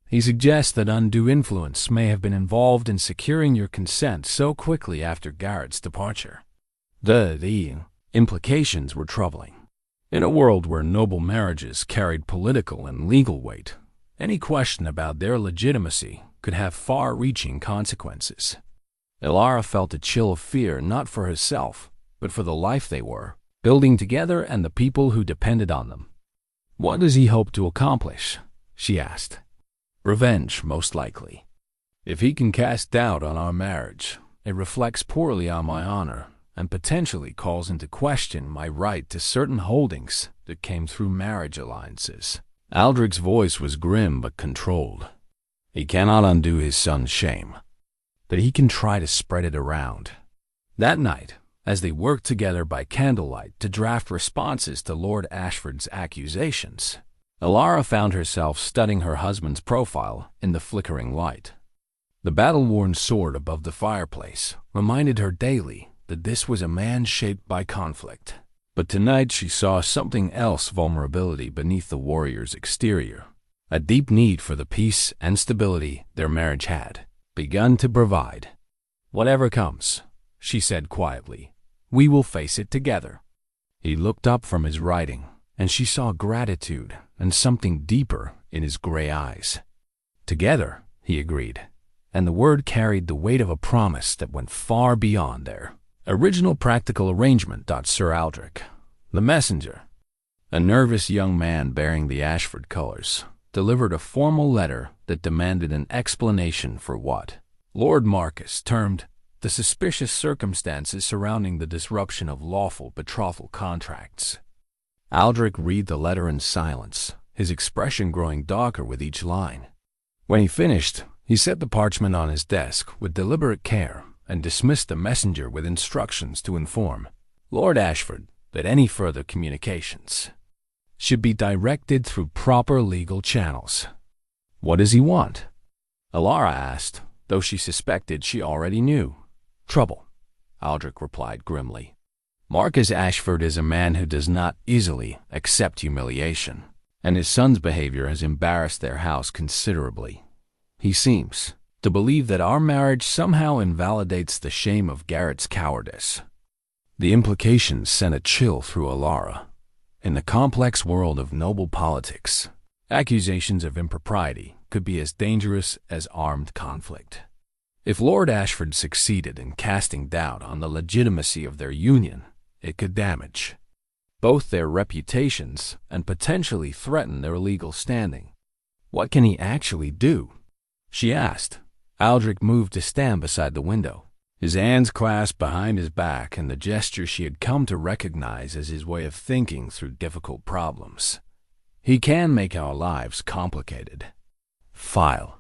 "He suggests that undue influence may have been involved in securing your consent so quickly after Garrett's departure." The implications were troubling. In a world where noble marriages carried political and legal weight, any question about their legitimacy could have far-reaching consequences. Elara felt a chill of fear not for herself, but for the life they were building together and the people who depended on them. "What does he hope to accomplish?" she asked. "Revenge, most likely. If he can cast doubt on our marriage, it reflects poorly on my honor and potentially calls into question my right to certain holdings that came through marriage alliances." Aldric's voice was grim but controlled. "He cannot undo his son's shame, but he can try to spread it around." That night, as they worked together by candlelight to draft responses to Lord Ashford's accusations, Elara found herself studying her husband's profile in the flickering light. The battle-worn sword above the fireplace reminded her daily that this was a man shaped by conflict. But tonight she saw something else: vulnerability beneath the warrior's exterior, a deep need for the peace and stability their marriage had begun to provide. "Whatever comes," she said quietly, "we will face it together." He looked up from his writing, and she saw gratitude and something deeper in his gray eyes. "Together," he agreed, and the word carried the weight of a promise that went far beyond their original practical arrangement. Sir Aldric, the messenger, a nervous young man bearing the Ashford colors, delivered a formal letter that demanded an explanation for what Lord Marcus termed the suspicious circumstances surrounding the disruption of lawful betrothal contracts. Aldric read the letter in silence, his expression growing darker with each line. When he finished, he set the parchment on his desk with deliberate care and dismissed the messenger with instructions to inform Lord Ashford that any further communications should be directed through proper legal channels. "What does he want?" Elara asked, though she suspected she already knew. "Trouble," Aldric replied grimly. "Marcus Ashford is a man who does not easily accept humiliation, and his son's behavior has embarrassed their house considerably. He seems to believe that our marriage somehow invalidates the shame of Garrett's cowardice." The implications sent a chill through Elara. In the complex world of noble politics, accusations of impropriety could be as dangerous as armed conflict. If Lord Ashford succeeded in casting doubt on the legitimacy of their union, it could damage both their reputations and potentially threaten their legal standing. "What can he actually do?" she asked. Aldric moved to stand beside the window, his hands clasped behind his back in the gesture she had come to recognize as his way of thinking through difficult problems. "He can make our lives complicated. File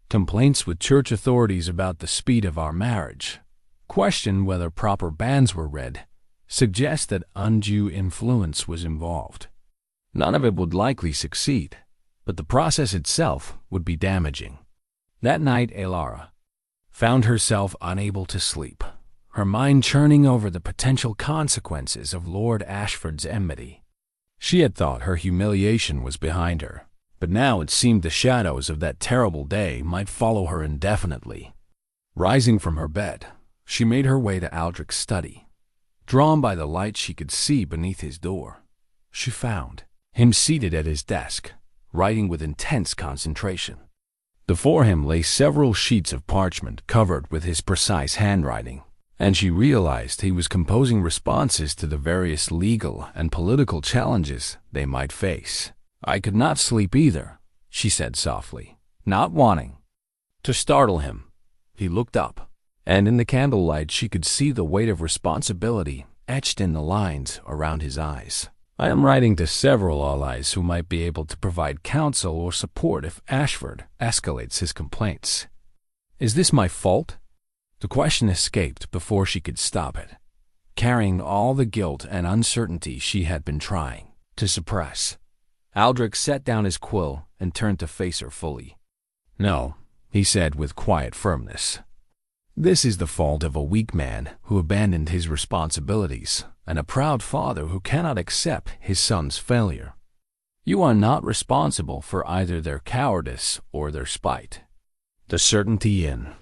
complaints with church authorities about the speed of our marriage, question whether proper bans were read, suggest that undue influence was involved. None of it would likely succeed, but the process itself would be damaging." That night, Elara found herself unable to sleep, her mind churning over the potential consequences of Lord Ashford's enmity. She had thought her humiliation was behind her, but now it seemed the shadows of that terrible day might follow her indefinitely. Rising from her bed, She made her way to Aldric's study. Drawn by the light she could see beneath his door, she found him seated at his desk, writing with intense concentration. Before him lay several sheets of parchment covered with his precise handwriting, and she realized he was composing responses to the various legal and political challenges they might face. "I could not sleep either," she said softly, not wanting to startle him. He looked up, and in the candlelight she could see the weight of responsibility etched in the lines around his eyes. "I am writing to several allies who might be able to provide counsel or support if Ashford escalates his complaints. Is this my fault?" The question escaped before she could stop it, carrying all the guilt and uncertainty she had been trying to suppress. Aldric set down his quill and turned to face her fully. "No," he said with quiet firmness. "This is the fault of a weak man who abandoned his responsibilities and a proud father who cannot accept his son's failure. You are not responsible for either their cowardice or their spite." The certainty in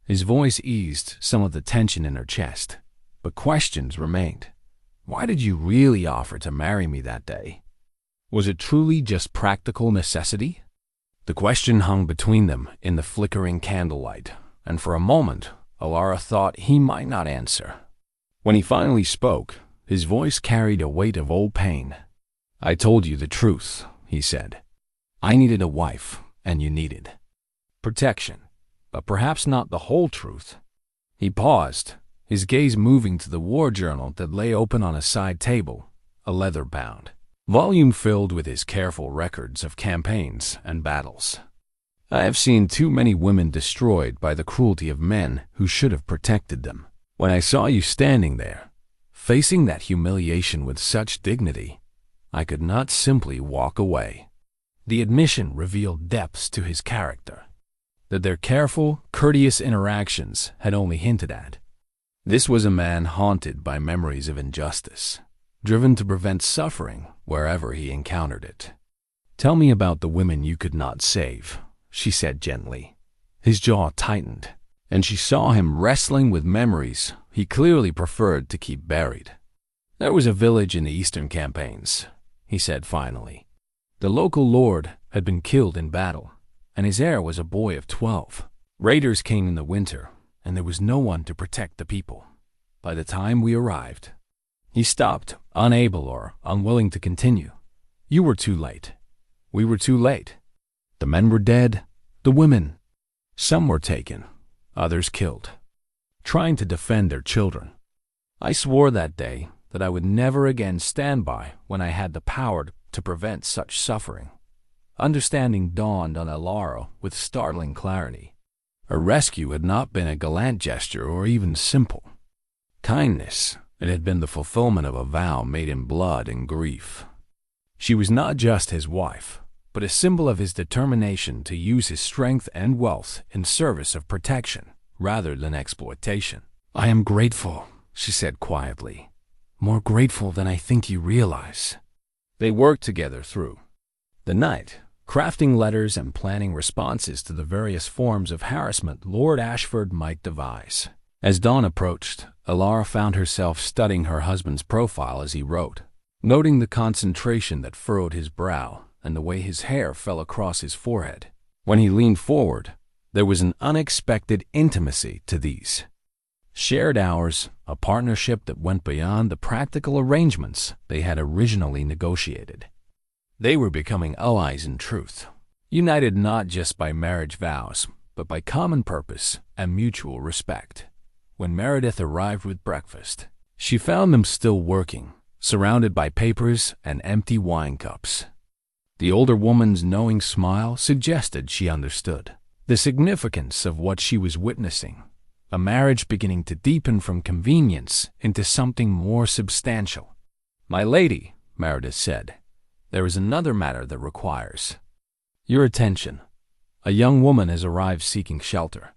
his voice eased some of the tension in her chest, but questions remained. "Why did you really offer to marry me that day? Was it truly just practical necessity?" The question hung between them in the flickering candlelight, and for a moment Elara thought he might not answer. When he finally spoke, his voice carried a weight of old pain. "I told you the truth," he said. "I needed a wife, and you needed protection, but perhaps not the whole truth." He paused, his gaze moving to the war journal that lay open on a side table, a leather-bound volume filled with his careful records of campaigns and battles. "I have seen too many women destroyed by the cruelty of men who should have protected them. When I saw you standing there, facing that humiliation with such dignity, I could not simply walk away." The admission revealed depths to his character that their careful, courteous interactions had only hinted at. This was a man haunted by memories of injustice, driven to prevent suffering wherever he encountered it. "Tell me about the women you could not save," she said gently. His jaw tightened, and she saw him wrestling with memories he clearly preferred to keep buried. "There was a village in the eastern campaigns," he said finally. "The local lord had been killed in battle, and his heir was a boy of 12. Raiders came in the winter, and there was no one to protect the people. By the time we arrived—" He stopped, unable or unwilling to continue. "You were too late. We were too late. The men were dead, the women. Some were taken, others killed, trying to defend their children. I swore that day that I would never again stand by when I had the power to prevent such suffering." Understanding dawned on Elara with startling clarity. Her rescue had not been a gallant gesture or even simple kindness. It had been the fulfillment of a vow made in blood and grief. She was not just his wife, but a symbol of his determination to use his strength and wealth in service of protection rather than exploitation. "I am grateful," she said quietly. "More grateful than I think you realize." They worked together through the night, crafting letters and planning responses to the various forms of harassment Lord Ashford might devise. As dawn approached, Elara found herself studying her husband's profile as he wrote, noting the concentration that furrowed his brow and the way his hair fell across his forehead. When he leaned forward, there was an unexpected intimacy to these shared hours, a partnership that went beyond the practical arrangements they had originally negotiated. They were becoming allies in truth, united not just by marriage vows, but by common purpose and mutual respect. When Meredith arrived with breakfast, she found them still working, surrounded by papers and empty wine cups. The older woman's knowing smile suggested she understood the significance of what she was witnessing, a marriage beginning to deepen from convenience into something more substantial. "My lady," Meredith said, "there is another matter that requires your attention. A young woman has arrived seeking shelter.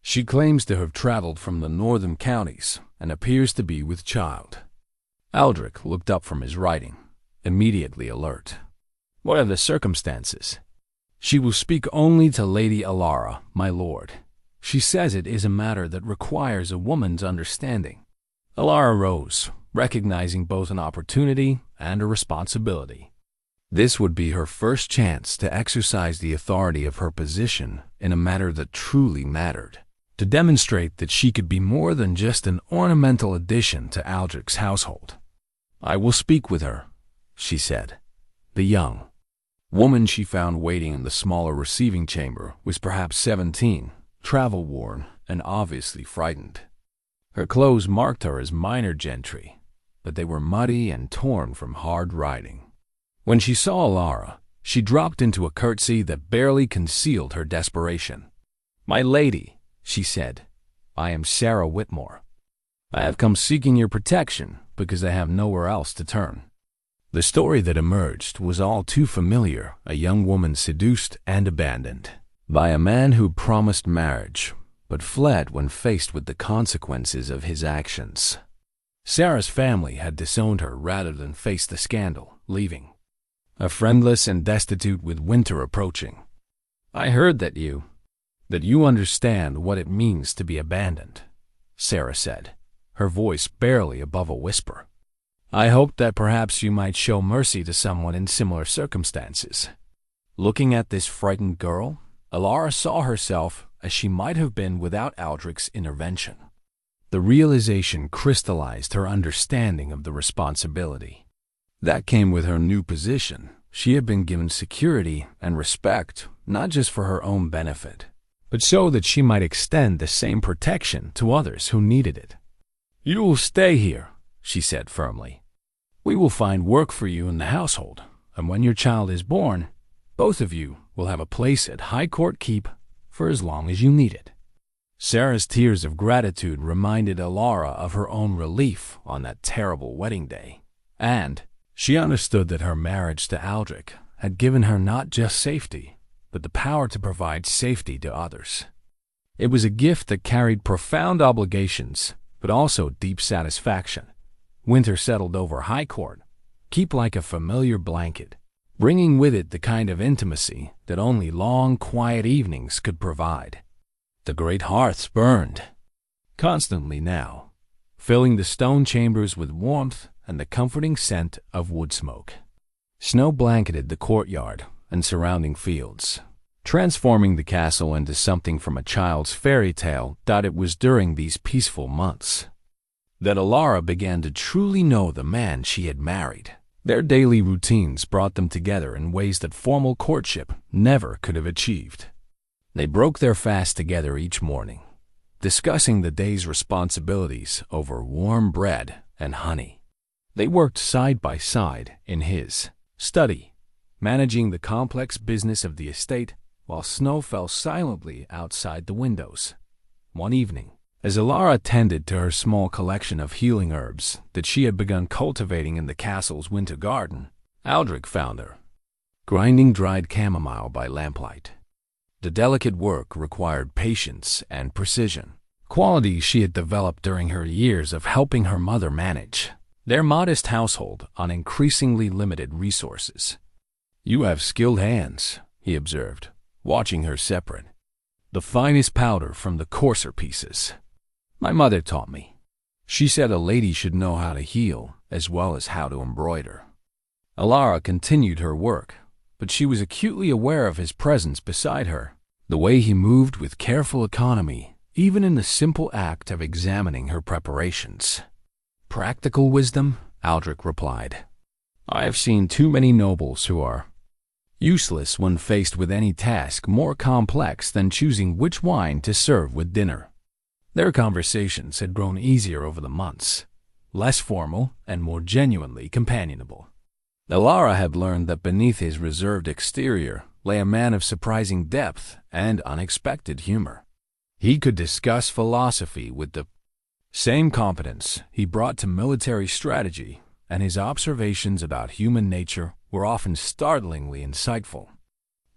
She claims to have traveled from the northern counties and appears to be with child." Aldric looked up from his writing, immediately alert. "What are the circumstances?" "She will speak only to Lady Elara, my lord. She says it is a matter that requires a woman's understanding. Elara rose, recognizing both an opportunity and a responsibility. This would be her first chance to exercise the authority of her position in a matter that truly mattered, to demonstrate that she could be more than just an ornamental addition to Aldric's household. "I will speak with her," she said. The young woman she found waiting in the smaller receiving chamber was perhaps 17, travel-worn, and obviously frightened. Her clothes marked her as minor gentry, but they were muddy and torn from hard riding. When she saw Elara, she dropped into a curtsy that barely concealed her desperation. "My lady," she said, "I am Sarah Whitmore. I have come seeking your protection because I have nowhere else to turn." The story that emerged was all too familiar, a young woman seduced and abandoned by a man who promised marriage, but fled when faced with the consequences of his actions. Sarah's family had disowned her rather than face the scandal, leaving her friendless and destitute with winter approaching. "I heard that you understand what it means to be abandoned," Sarah said, her voice barely above a whisper. "I hoped that perhaps you might show mercy to someone in similar circumstances." Looking at this frightened girl, Elara saw herself as she might have been without Aldric's intervention. The realization crystallized her understanding of the responsibility that came with her new position. She had been given security and respect, not just for her own benefit, but so that she might extend the same protection to others who needed it. "You will stay here," she said firmly. "We will find work for you in the household, and when your child is born, both of you will have a place at Highcourt Keep for as long as you need it." Sarah's tears of gratitude reminded Elara of her own relief on that terrible wedding day, and she understood that her marriage to Aldric had given her not just safety, but the power to provide safety to others. It was a gift that carried profound obligations, but also deep satisfaction. Winter settled over Highcourt Keep like a familiar blanket, bringing with it the kind of intimacy that only long, quiet evenings could provide. The great hearths burned constantly now, filling the stone chambers with warmth and the comforting scent of wood smoke. Snow blanketed the courtyard and surrounding fields, transforming the castle into something from a child's fairy tale. It was during these peaceful months that Elara began to truly know the man she had married. Their daily routines brought them together in ways that formal courtship never could have achieved. They broke their fast together each morning, discussing the day's responsibilities over warm bread and honey. They worked side by side in his study, managing the complex business of the estate while snow fell silently outside the windows. One evening, as Elara tended to her small collection of healing herbs that she had begun cultivating in the castle's winter garden, Aldric found her, grinding dried chamomile by lamplight. The delicate work required patience and precision, qualities she had developed during her years of helping her mother manage their modest household on increasingly limited resources. "You have skilled hands," he observed, watching her separate the finest powder from the coarser pieces. "My mother taught me. She said a lady should know how to heal as well as how to embroider." Elara continued her work, but she was acutely aware of his presence beside her, the way he moved with careful economy, even in the simple act of examining her preparations. "Practical wisdom," Aldric replied. "I have seen too many nobles who are useless when faced with any task more complex than choosing which wine to serve with dinner." Their conversations had grown easier over the months, less formal and more genuinely companionable. Elara had learned that beneath his reserved exterior lay a man of surprising depth and unexpected humor. He could discuss philosophy with the same competence he brought to military strategy, and his observations about human nature were often startlingly insightful.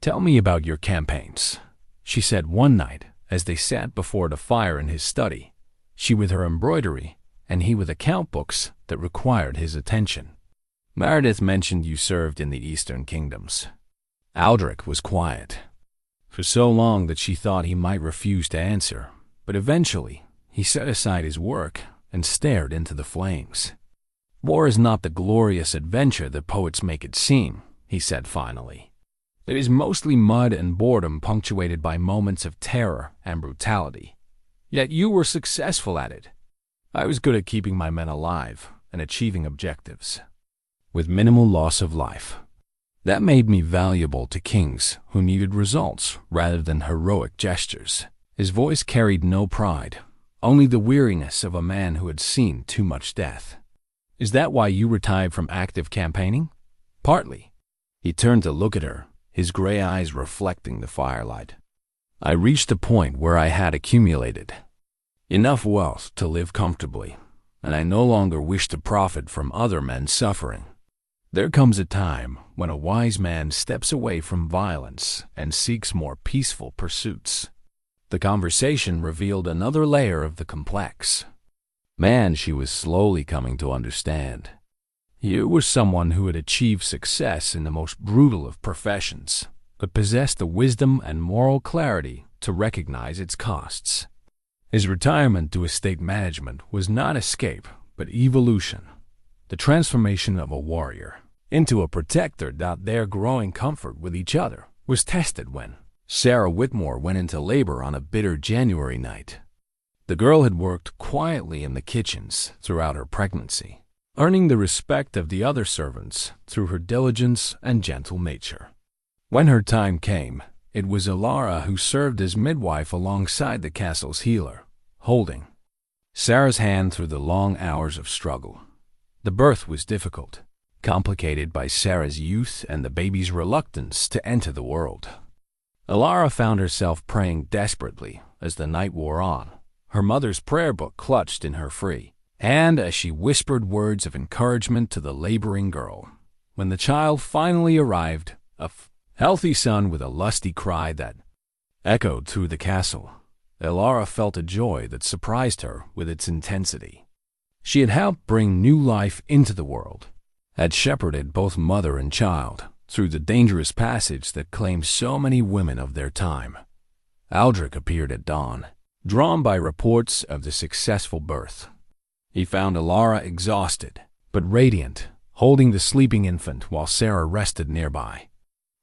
"Tell me about your campaigns," she said one night as they sat before the fire in his study, she with her embroidery and he with account books that required his attention. "Meredith mentioned you served in the Eastern Kingdoms." Aldric was quiet. for so long that she thought he might refuse to answer, but eventually he set aside his work and stared into the flames. "War is not the glorious adventure that poets make it seem," he said finally. "It is mostly mud and boredom punctuated by moments of terror and brutality. Yet you were successful at it. I was good at keeping my men alive and achieving objectives, with minimal loss of life. That made me valuable to kings who needed results rather than heroic gestures." His voice carried no pride, only the weariness of a man who had seen too much death. "Is that why you retired from active campaigning?" "Partly." He turned to look at her, his gray eyes reflecting the firelight. "I reached a point where I had accumulated enough wealth to live comfortably, and I no longer wish to profit from other men's suffering. There comes a time when a wise man steps away from violence and seeks more peaceful pursuits." The conversation revealed another layer of the complex man she was slowly coming to understand. Here was someone who had achieved success in the most brutal of professions, but possessed the wisdom and moral clarity to recognize its costs. His retirement to estate management was not escape, but evolution, the transformation of a warrior into a protector. Their growing comfort with each other was tested when Sarah Whitmore went into labor on a bitter January night. The girl had worked quietly in the kitchens throughout her pregnancy, earning the respect of the other servants through her diligence and gentle nature. When her time came, it was Elara who served as midwife alongside the castle's healer, holding Sarah's hand through the long hours of struggle. The birth was difficult, complicated by Sarah's youth and the baby's reluctance to enter the world. Elara found herself praying desperately as the night wore on, her mother's prayer book clutched in her free hand as she whispered words of encouragement to the laboring girl. When the child finally arrived, a healthy son with a lusty cry that echoed through the castle, Elara felt a joy that surprised her with its intensity. She had helped bring new life into the world, had shepherded both mother and child through the dangerous passage that claimed so many women of their time. Aldric appeared at dawn, drawn by reports of the successful birth. He found Elara exhausted, but radiant, holding the sleeping infant while Sarah rested nearby.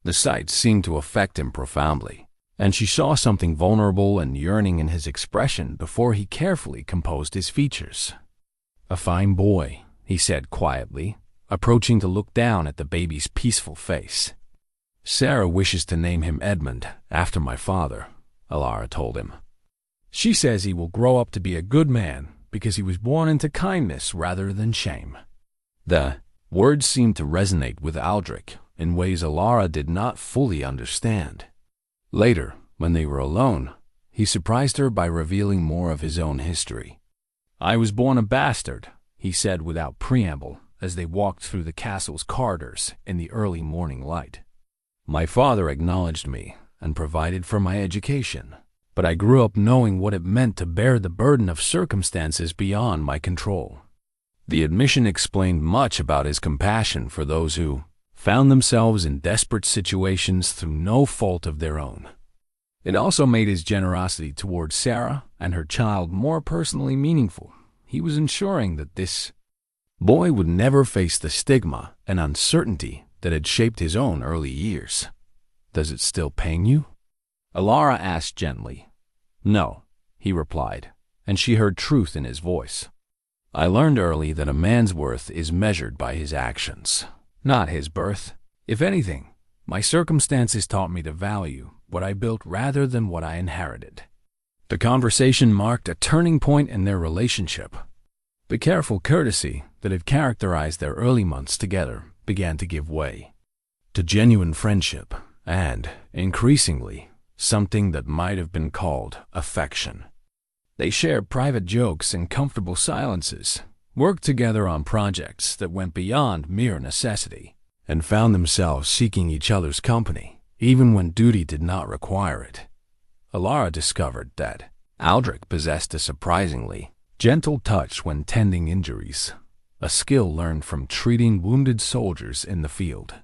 The sight seemed to affect him profoundly, and she saw something vulnerable and yearning in his expression before he carefully composed his features. "A fine boy," he said quietly, approaching to look down at the baby's peaceful face. "Sarah wishes to name him Edmund, after my father," Elara told him. "She says he will grow up to be a good man because he was born into kindness rather than shame." The words seemed to resonate with Aldric in ways Elara did not fully understand. Later, when they were alone, he surprised her by revealing more of his own history. "I was born a bastard," he said without preamble, as they walked through the castle's corridors in the early morning light. "My father acknowledged me and provided for my education, but I grew up knowing what it meant to bear the burden of circumstances beyond my control." The admission explained much about his compassion for those who found themselves in desperate situations through no fault of their own. It also made his generosity towards Sarah and her child more personally meaningful. He was ensuring that this boy would never face the stigma and uncertainty that had shaped his own early years. "Does it still pain you?" Elara asked gently. "No," he replied, and she heard truth in his voice. "I learned early that a man's worth is measured by his actions, not his birth. If anything, my circumstances taught me to value what I built rather than what I inherited." The conversation marked a turning point in their relationship. The careful courtesy that had characterized their early months together began to give way to genuine friendship and, increasingly, something that might have been called affection. They shared private jokes and comfortable silences, worked together on projects that went beyond mere necessity, and found themselves seeking each other's company, even when duty did not require it. Elara discovered that Aldric possessed a surprisingly gentle touch when tending injuries, a skill learned from treating wounded soldiers in the field.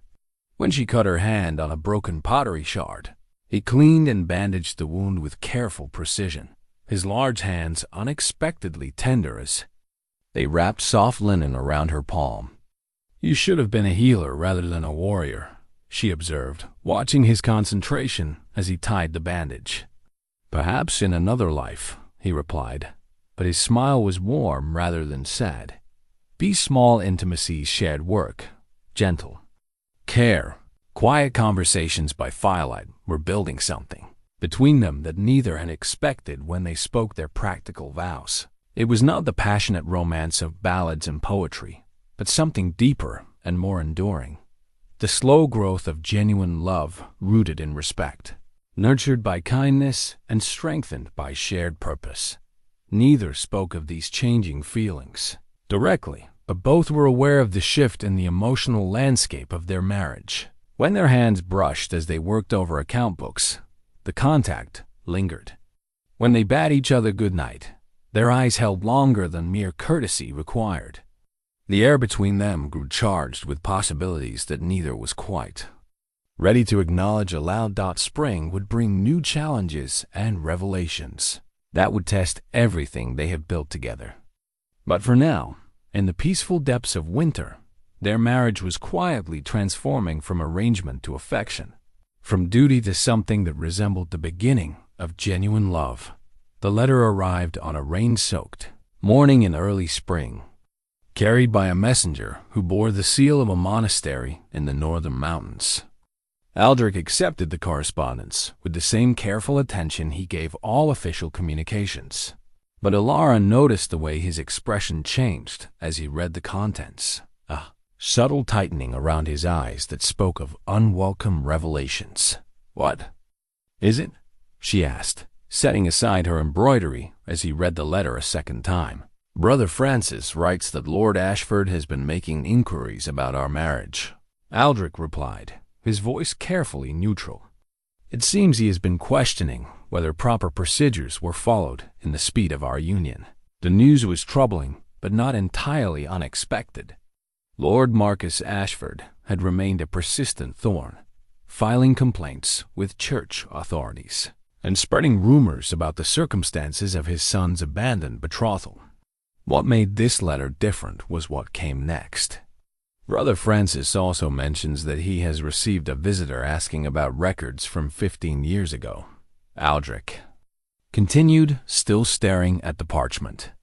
When she cut her hand on a broken pottery shard, He cleaned and bandaged the wound with careful precision, his large hands unexpectedly tender as they wrapped soft linen around her palm. "You should have been a healer rather than a warrior," she observed, watching his concentration as he tied the bandage. "Perhaps in another life," he replied, but his smile was warm rather than sad. These small intimacies shared work, gentle care, quiet conversations by firelight were building something between them that neither had expected when they spoke their practical vows. It was not the passionate romance of ballads and poetry, but something deeper and more enduring. The slow growth of genuine love rooted in respect, nurtured by kindness and strengthened by shared purpose. Neither spoke of these changing feelings directly, but both were aware of the shift in the emotional landscape of their marriage. When their hands brushed as they worked over account books, the contact lingered. When they bade each other good night, their eyes held longer than mere courtesy required. The air between them grew charged with possibilities that neither was quite ready to acknowledge aloud. Spring would bring new challenges and revelations that would test everything they have built together. But for now, in the peaceful depths of winter, their marriage was quietly transforming from arrangement to affection, from duty to something that resembled the beginning of genuine love. The letter arrived on a rain-soaked morning in early spring, carried by a messenger who bore the seal of a monastery in the northern mountains. Aldric accepted the correspondence with the same careful attention he gave all official communications. But Elara noticed the way his expression changed as he read the contents, a subtle tightening around his eyes that spoke of unwelcome revelations. "What is it?" she asked, setting aside her embroidery as he read the letter a second time. "Brother Francis writes that Lord Ashford has been making inquiries about our marriage," Aldric replied, his voice carefully neutral. "It seems he has been questioning whether proper procedures were followed in the speed of our union." The news was troubling, but not entirely unexpected. Lord Marcus Ashford had remained a persistent thorn, filing complaints with church authorities and spreading rumors about the circumstances of his son's abandoned betrothal. What made this letter different was what came next. Brother Francis also mentions that he has received a visitor asking about records from 15 years ago. Aldric continued, still staring at the parchment.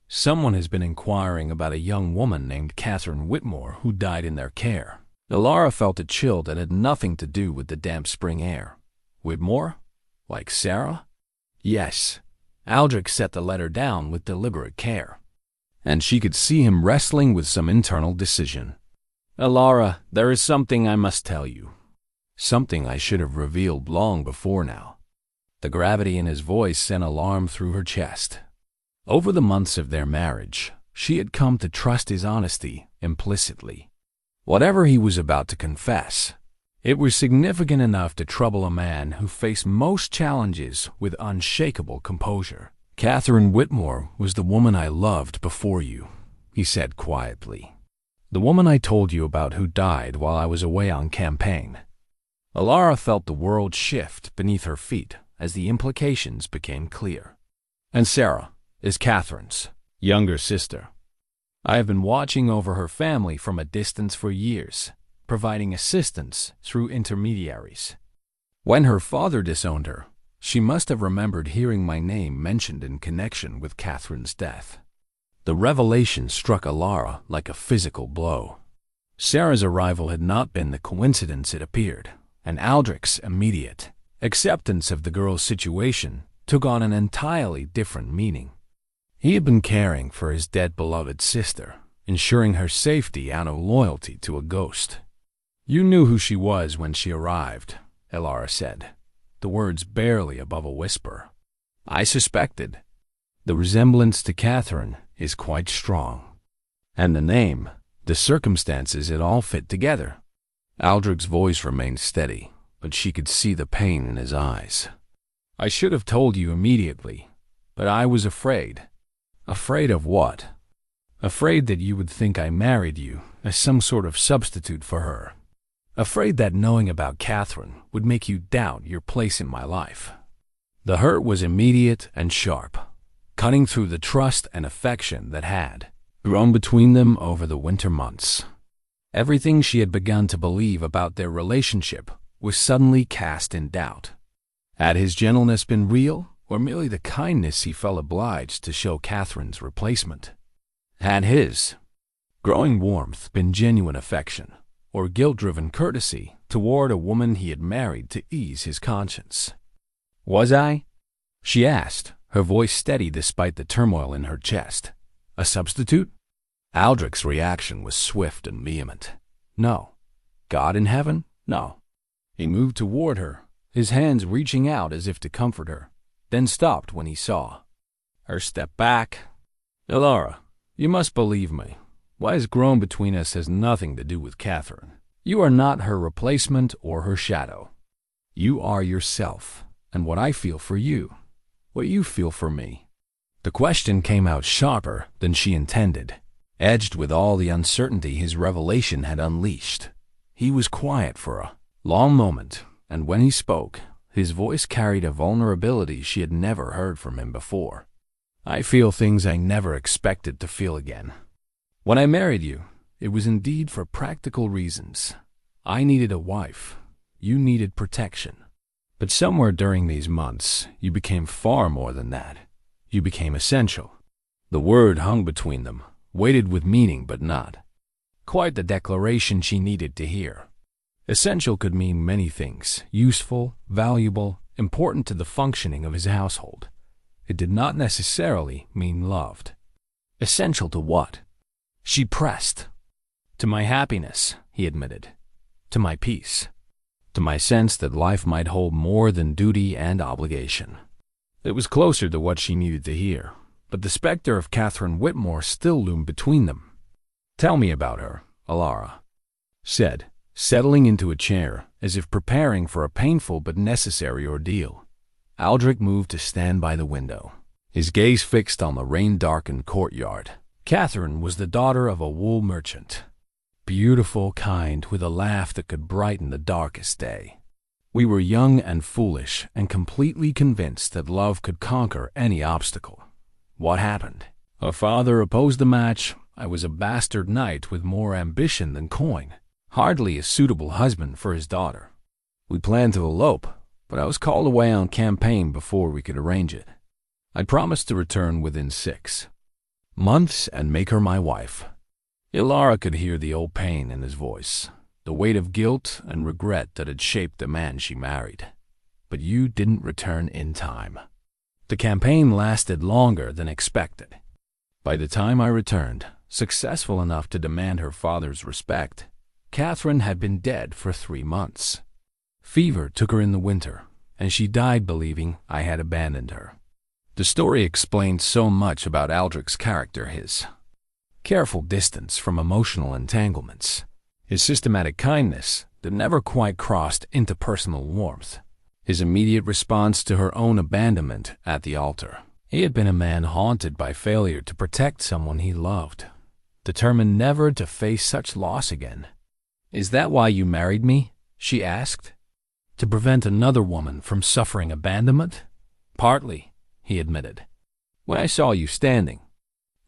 "Someone has been inquiring about a young woman named Catherine Whitmore who died in their care." Elara felt a chill that had nothing to do with the damp spring air. "Whitmore? Like Sarah?" "Yes." Aldric set the letter down with deliberate care, and she could see him wrestling with some internal decision. "Elara, there is something I must tell you. Something I should have revealed long before now." The gravity in his voice sent alarm through her chest. Over the months of their marriage, she had come to trust his honesty implicitly. Whatever he was about to confess, it was significant enough to trouble a man who faced most challenges with unshakable composure. "Catherine Whitmore was the woman I loved before you," he said quietly. "The woman I told you about who died while I was away on campaign." Elara felt the world shift beneath her feet as the implications became clear. "And Sarah is Catherine's younger sister. I have been watching over her family from a distance for years, providing assistance through intermediaries. When her father disowned her, she must have remembered hearing my name mentioned in connection with Catherine's death." The revelation struck Elara like a physical blow. Sarah's arrival had not been the coincidence it appeared, and Aldric's immediate acceptance of the girl's situation took on an entirely different meaning. He had been caring for his dead beloved sister, ensuring her safety out of loyalty to a ghost. "You knew who she was when she arrived," Elara said, the words barely above a whisper. "I suspected. The resemblance to Catherine is quite strong. And the name, the circumstances, it all fit together." Aldric's voice remained steady, but she could see the pain in his eyes. "I should have told you immediately, but I was afraid." "Afraid of what?" "Afraid that you would think I married you as some sort of substitute for her." afraid that knowing about Catherine would make you doubt your place in my life. The hurt was immediate and sharp, cutting through the trust and affection that had grown between them over the winter months. Everything she had begun to believe about their relationship was suddenly cast in doubt. Had his gentleness been real, or merely the kindness he felt obliged to show Catherine's replacement? Had his growing warmth been genuine affection, or guilt-driven courtesy toward a woman he had married to ease his conscience? Was I? She asked, her voice steady despite the turmoil in her chest. A substitute? Aldric's reaction was swift and vehement. No. God in heaven? No. He moved toward her, his hands reaching out as if to comfort her, then stopped when he saw her step back. Elara, you must believe me. What has grown between us has nothing to do with Catherine. You are not her replacement or her shadow. You are yourself, and what I feel for you, what you feel for me. The question came out sharper than she intended, edged with all the uncertainty his revelation had unleashed. He was quiet for a long moment, and when he spoke, his voice carried a vulnerability she had never heard from him before. I feel things I never expected to feel again. When I married you, it was indeed for practical reasons. I needed a wife. You needed protection. But somewhere during these months, you became far more than that. You became essential. The word hung between them, weighted with meaning but not quite the declaration she needed to hear. Essential could mean many things: useful, valuable, important to the functioning of his household. It did not necessarily mean loved. Essential to what? She pressed. To my happiness, he admitted. To my peace. To my sense that life might hold more than duty and obligation. It was closer to what she needed to hear, but the specter of Catherine Whitmore still loomed between them. Tell me about her, Elara said, settling into a chair as if preparing for a painful but necessary ordeal. Aldric moved to stand by the window, his gaze fixed on the rain-darkened courtyard. Catherine was the daughter of a wool merchant, beautiful, kind, with a laugh that could brighten the darkest day. We were young and foolish and completely convinced that love could conquer any obstacle. What happened? Her father opposed the match. I was a bastard knight with more ambition than coin, hardly a suitable husband for his daughter. We planned to elope, but I was called away on campaign before we could arrange it. I promised to return within 6 months and make her my wife. Elara could hear the old pain in his voice, the weight of guilt and regret that had shaped the man she married. But you didn't return in time. The campaign lasted longer than expected. By the time I returned, successful enough to demand her father's respect, Catherine had been dead for 3 months. Fever took her in the winter, and she died believing I had abandoned her. The story explained so much about Aldric's character: his careful distance from emotional entanglements, his systematic kindness that never quite crossed into personal warmth, his immediate response to her own abandonment at the altar. He had been a man haunted by failure to protect someone he loved, determined never to face such loss again. "Is that why you married me?" she asked. "To prevent another woman from suffering abandonment?" "Partly," he admitted. "When I saw you standing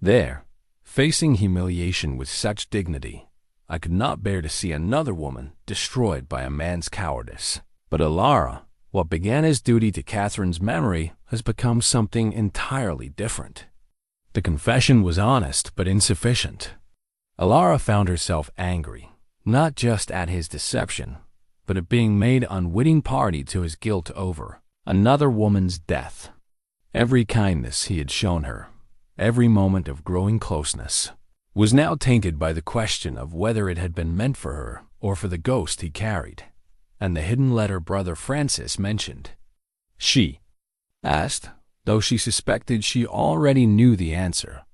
there, facing humiliation with such dignity, I could not bear to see another woman destroyed by a man's cowardice. But Elara, what began as duty to Catherine's memory has become something entirely different." The confession was honest but insufficient. Elara found herself angry, not just at his deception, but at being made unwitting party to his guilt over another woman's death. Every kindness he had shown her, every moment of growing closeness, was now tainted by the question of whether it had been meant for her or for the ghost he carried. And the hidden letter Brother Francis mentioned. She asked, though she suspected she already knew the answer.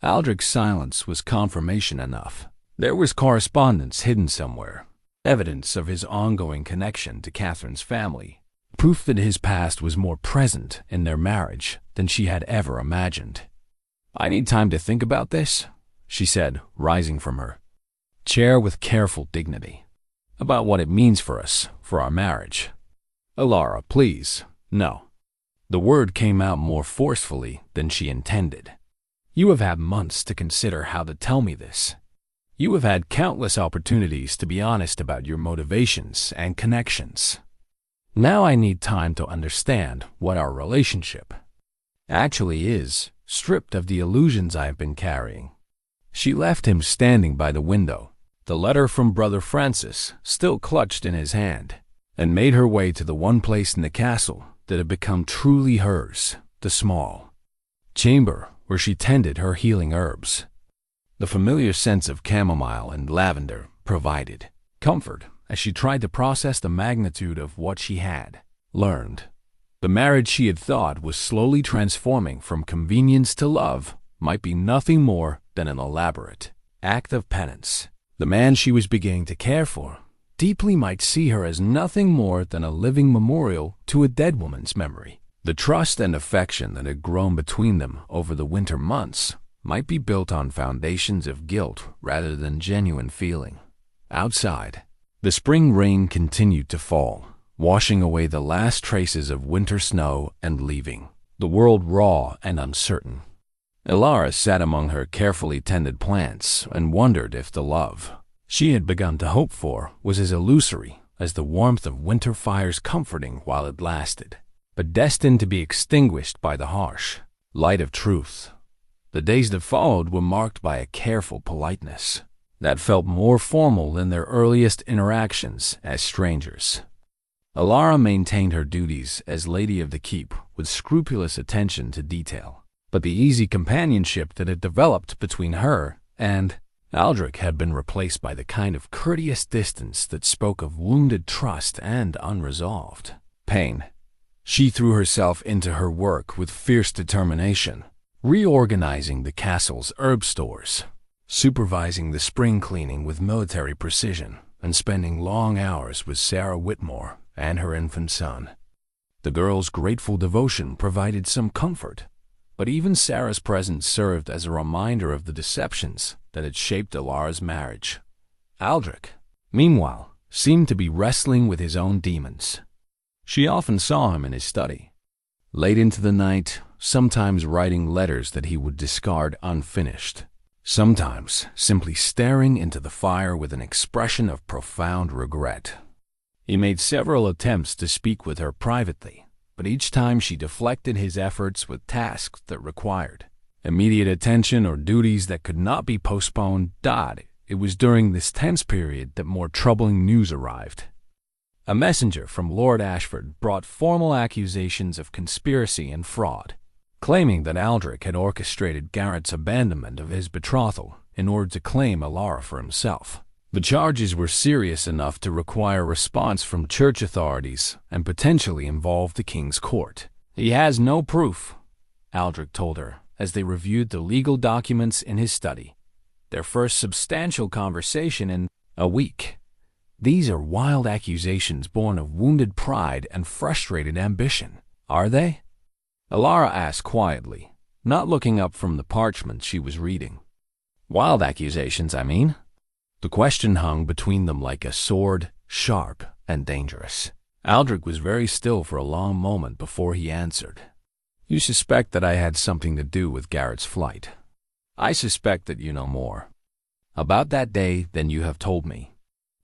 Aldric's silence was confirmation enough. There was correspondence hidden somewhere, evidence of his ongoing connection to Catherine's family, proof that his past was more present in their marriage than she had ever imagined. "I need time to think about this," she said, rising from her chair with careful dignity. about what it means for us, for our marriage. Elara, please, no. The word came out more forcefully than she intended. You have had months to consider how to tell me this. You have had countless opportunities to be honest about your motivations and connections. Now I need time to understand what our relationship actually is, stripped of the illusions I have been carrying. She left him standing by the window, the letter from Brother Francis still clutched in his hand, and made her way to the one place in the castle that had become truly hers, the small chamber where she tended her healing herbs. The familiar scents of chamomile and lavender provided comfort as she tried to process the magnitude of what she had learned. The marriage she had thought was slowly transforming from convenience to love might be nothing more than an elaborate act of penance. The man she was beginning to care for deeply might see her as nothing more than a living memorial to a dead woman's memory. The trust and affection that had grown between them over the winter months might be built on foundations of guilt rather than genuine feeling. Outside, the spring rain continued to fall, washing away the last traces of winter snow and leaving the world raw and uncertain. Elara sat among her carefully tended plants and wondered if the love she had begun to hope for was as illusory as the warmth of winter fires, comforting while it lasted, but destined to be extinguished by the harsh light of truth. The days that followed were marked by a careful politeness that felt more formal than their earliest interactions as strangers. Elara maintained her duties as Lady of the Keep with scrupulous attention to detail, but the easy companionship that had developed between her and Aldric had been replaced by the kind of courteous distance that spoke of wounded trust and unresolved pain. She threw herself into her work with fierce determination, reorganizing the castle's herb stores, supervising the spring cleaning with military precision, and spending long hours with Sarah Whitmore and her infant son. The girl's grateful devotion provided some comfort, but even Sarah's presence served as a reminder of the deceptions that had shaped Elara's marriage. Aldric, meanwhile, seemed to be wrestling with his own demons. She often saw him in his study, late into the night, sometimes writing letters that he would discard unfinished, sometimes simply staring into the fire with an expression of profound regret. He made several attempts to speak with her privately, but each time she deflected his efforts with tasks that required immediate attention or duties that could not be postponed. It was during this tense period that more troubling news arrived. A messenger from Lord Ashford brought formal accusations of conspiracy and fraud, claiming that Aldric had orchestrated Garrett's abandonment of his betrothal in order to claim Elara for himself. The charges were serious enough to require response from church authorities and potentially involve the king's court. He has no proof, Aldric told her as they reviewed the legal documents in his study, their first substantial conversation in a week. These are wild accusations born of wounded pride and frustrated ambition, are they? Elara asked quietly, not looking up from the parchment she was reading. Wild accusations, I mean. The question hung between them like a sword, sharp and dangerous. Aldric was very still for a long moment before he answered. You suspect that I had something to do with Garrett's flight. I suspect that you know more about that day than you have told me.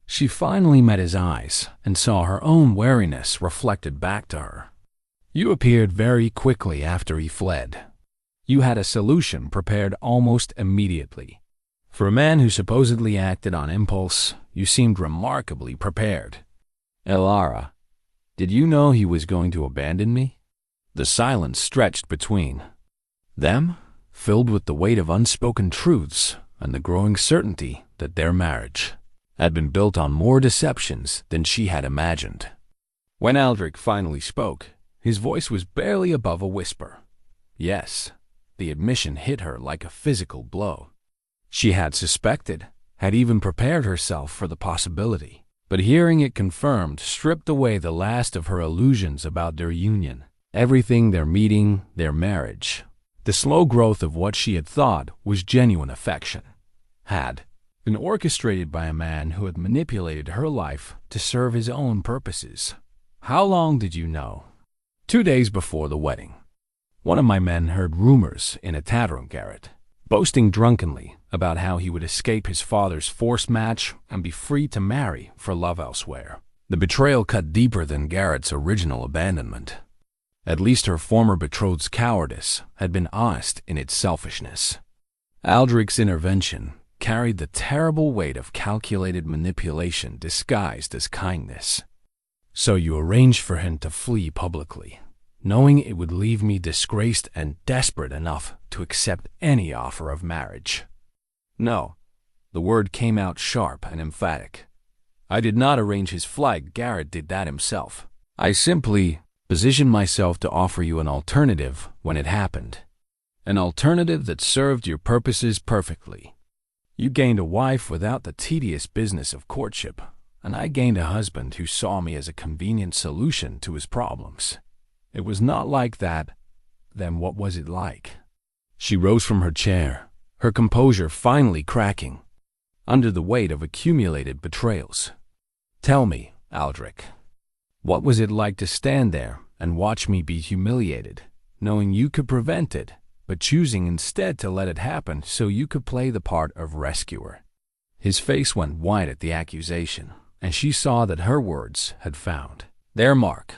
She finally met his eyes and saw her own wariness reflected back to her. You appeared very quickly after he fled. You had a solution prepared almost immediately. For a man who supposedly acted on impulse, you seemed remarkably prepared. Elara, did you know he was going to abandon me? The silence stretched between them, filled with the weight of unspoken truths and the growing certainty that their marriage had been built on more deceptions than she had imagined. When Aldric finally spoke, his voice was barely above a whisper. Yes, the admission hit her like a physical blow. She had suspected, had even prepared herself for the possibility, but hearing it confirmed stripped away the last of her illusions about their union, everything, their meeting, their marriage. The slow growth of what she had thought was genuine affection had been orchestrated by a man who had manipulated her life to serve his own purposes. How long did you know? 2 days before the wedding. One of my men heard rumors in a tavern garret, boasting drunkenly about how he would escape his father's forced match and be free to marry for love elsewhere. The betrayal cut deeper than Garrett's original abandonment. At least her former betrothed's cowardice had been honest in its selfishness. Aldric's intervention carried the terrible weight of calculated manipulation disguised as kindness. So you arranged for him to flee publicly, knowing it would leave me disgraced and desperate enough to accept any offer of marriage. No, the word came out sharp and emphatic. I did not arrange his flight. Garrett did that himself. I simply positioned myself to offer you an alternative when it happened. An alternative that served your purposes perfectly. You gained a wife without the tedious business of courtship, and I gained a husband who saw me as a convenient solution to his problems. It was not like that. Then what was it like? She rose from her chair, her composure finally cracking under the weight of accumulated betrayals. Tell me, Aldric, what was it like to stand there and watch me be humiliated, knowing you could prevent it, but choosing instead to let it happen so you could play the part of rescuer? His face went white at the accusation, and she saw that her words had found their mark.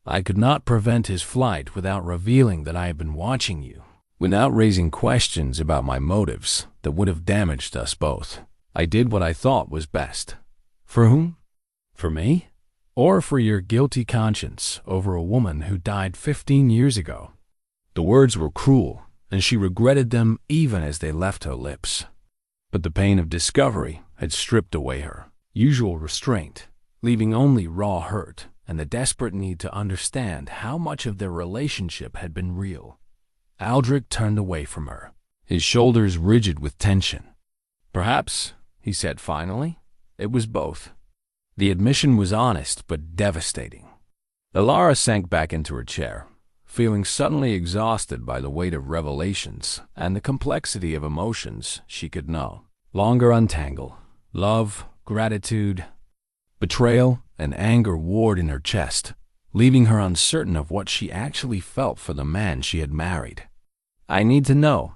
I could not prevent his flight without revealing that I had been watching you, without raising questions about my motives that would have damaged us both. I did what I thought was best. For whom? For me? Or for your guilty conscience over a woman who died 15 years ago? The words were cruel, and she regretted them even as they left her lips. But the pain of discovery had stripped away her usual restraint, leaving only raw hurt and the desperate need to understand how much of their relationship had been real. Aldric turned away from her, his shoulders rigid with tension. Perhaps, he said finally, it was both. The admission was honest but devastating. Elara sank back into her chair, feeling suddenly exhausted by the weight of revelations and the complexity of emotions she could no longer untangle. Love, gratitude, betrayal, and anger warred in her chest, leaving her uncertain of what she actually felt for the man she had married. I need to know,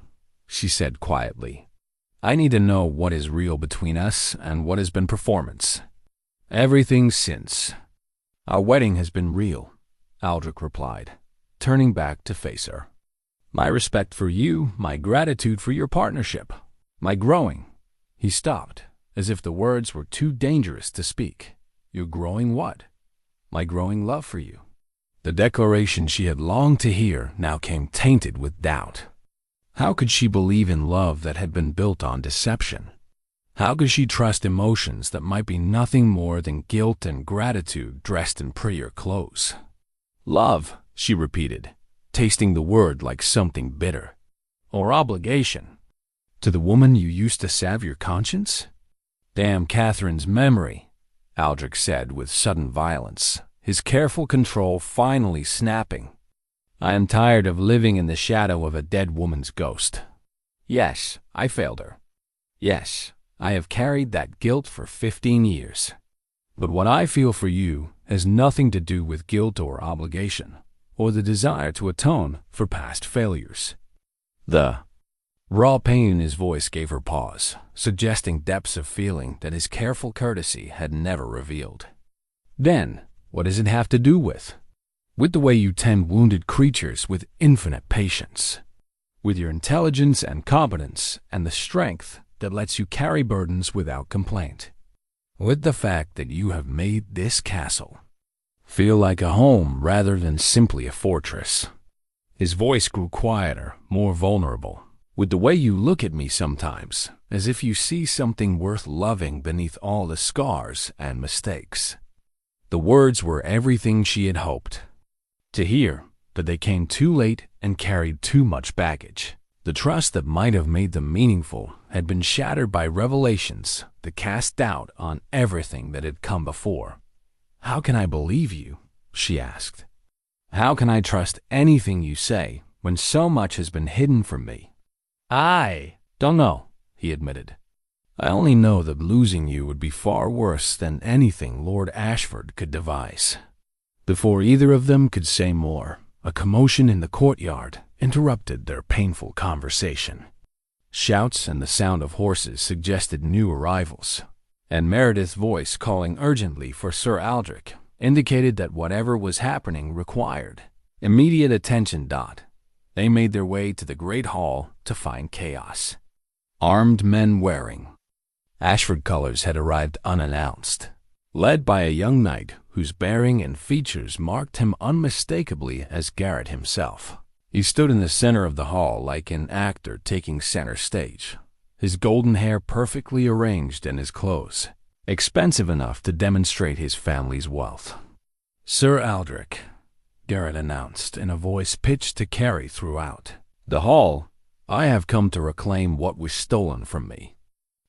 she said quietly. I need to know what is real between us and what has been performance. Everything since. Our wedding has been real, Aldric replied, turning back to face her. My respect for you, my gratitude for your partnership, my growing. He stopped, as if the words were too dangerous to speak. Your growing what? My growing love for you. The declaration she had longed to hear now came tainted with doubt. How could she believe in love that had been built on deception? How could she trust emotions that might be nothing more than guilt and gratitude dressed in prettier clothes? Love, she repeated, tasting the word like something bitter. Or obligation? To the woman you used to salve your conscience? Damn Catherine's memory, Aldric said with sudden violence, his careful control finally snapping. I am tired of living in the shadow of a dead woman's ghost. Yes, I failed her. Yes, I have carried that guilt for 15 years. But what I feel for you has nothing to do with guilt or obligation, or the desire to atone for past failures. The raw pain in his voice gave her pause, suggesting depths of feeling that his careful courtesy had never revealed. Then, what does it have to do with? With the way you tend wounded creatures with infinite patience. With your intelligence and competence and the strength that lets you carry burdens without complaint. With the fact that you have made this castle feel like a home rather than simply a fortress. His voice grew quieter, more vulnerable. With the way you look at me sometimes, as if you see something worth loving beneath all the scars and mistakes. The words were everything she had hoped to hear, but they came too late and carried too much baggage. The trust that might have made them meaningful had been shattered by revelations that cast doubt on everything that had come before. How can I believe you? She asked. How can I trust anything you say when so much has been hidden from me? I don't know, he admitted. I only know that losing you would be far worse than anything Lord Ashford could devise." Before either of them could say more, a commotion in the courtyard interrupted their painful conversation. Shouts and the sound of horses suggested new arrivals, and Meredith's voice calling urgently for Sir Aldric indicated that whatever was happening required immediate attention. They made their way to the great hall to find chaos. Armed men wearing Ashford colors had arrived unannounced, led by a young knight whose bearing and features marked him unmistakably as Garrett himself. He stood in the center of the hall like an actor taking center stage, his golden hair perfectly arranged and his clothes expensive enough to demonstrate his family's wealth. "Sir Aldric," Garrett announced in a voice pitched to carry throughout the hall, "I have come to reclaim what was stolen from me."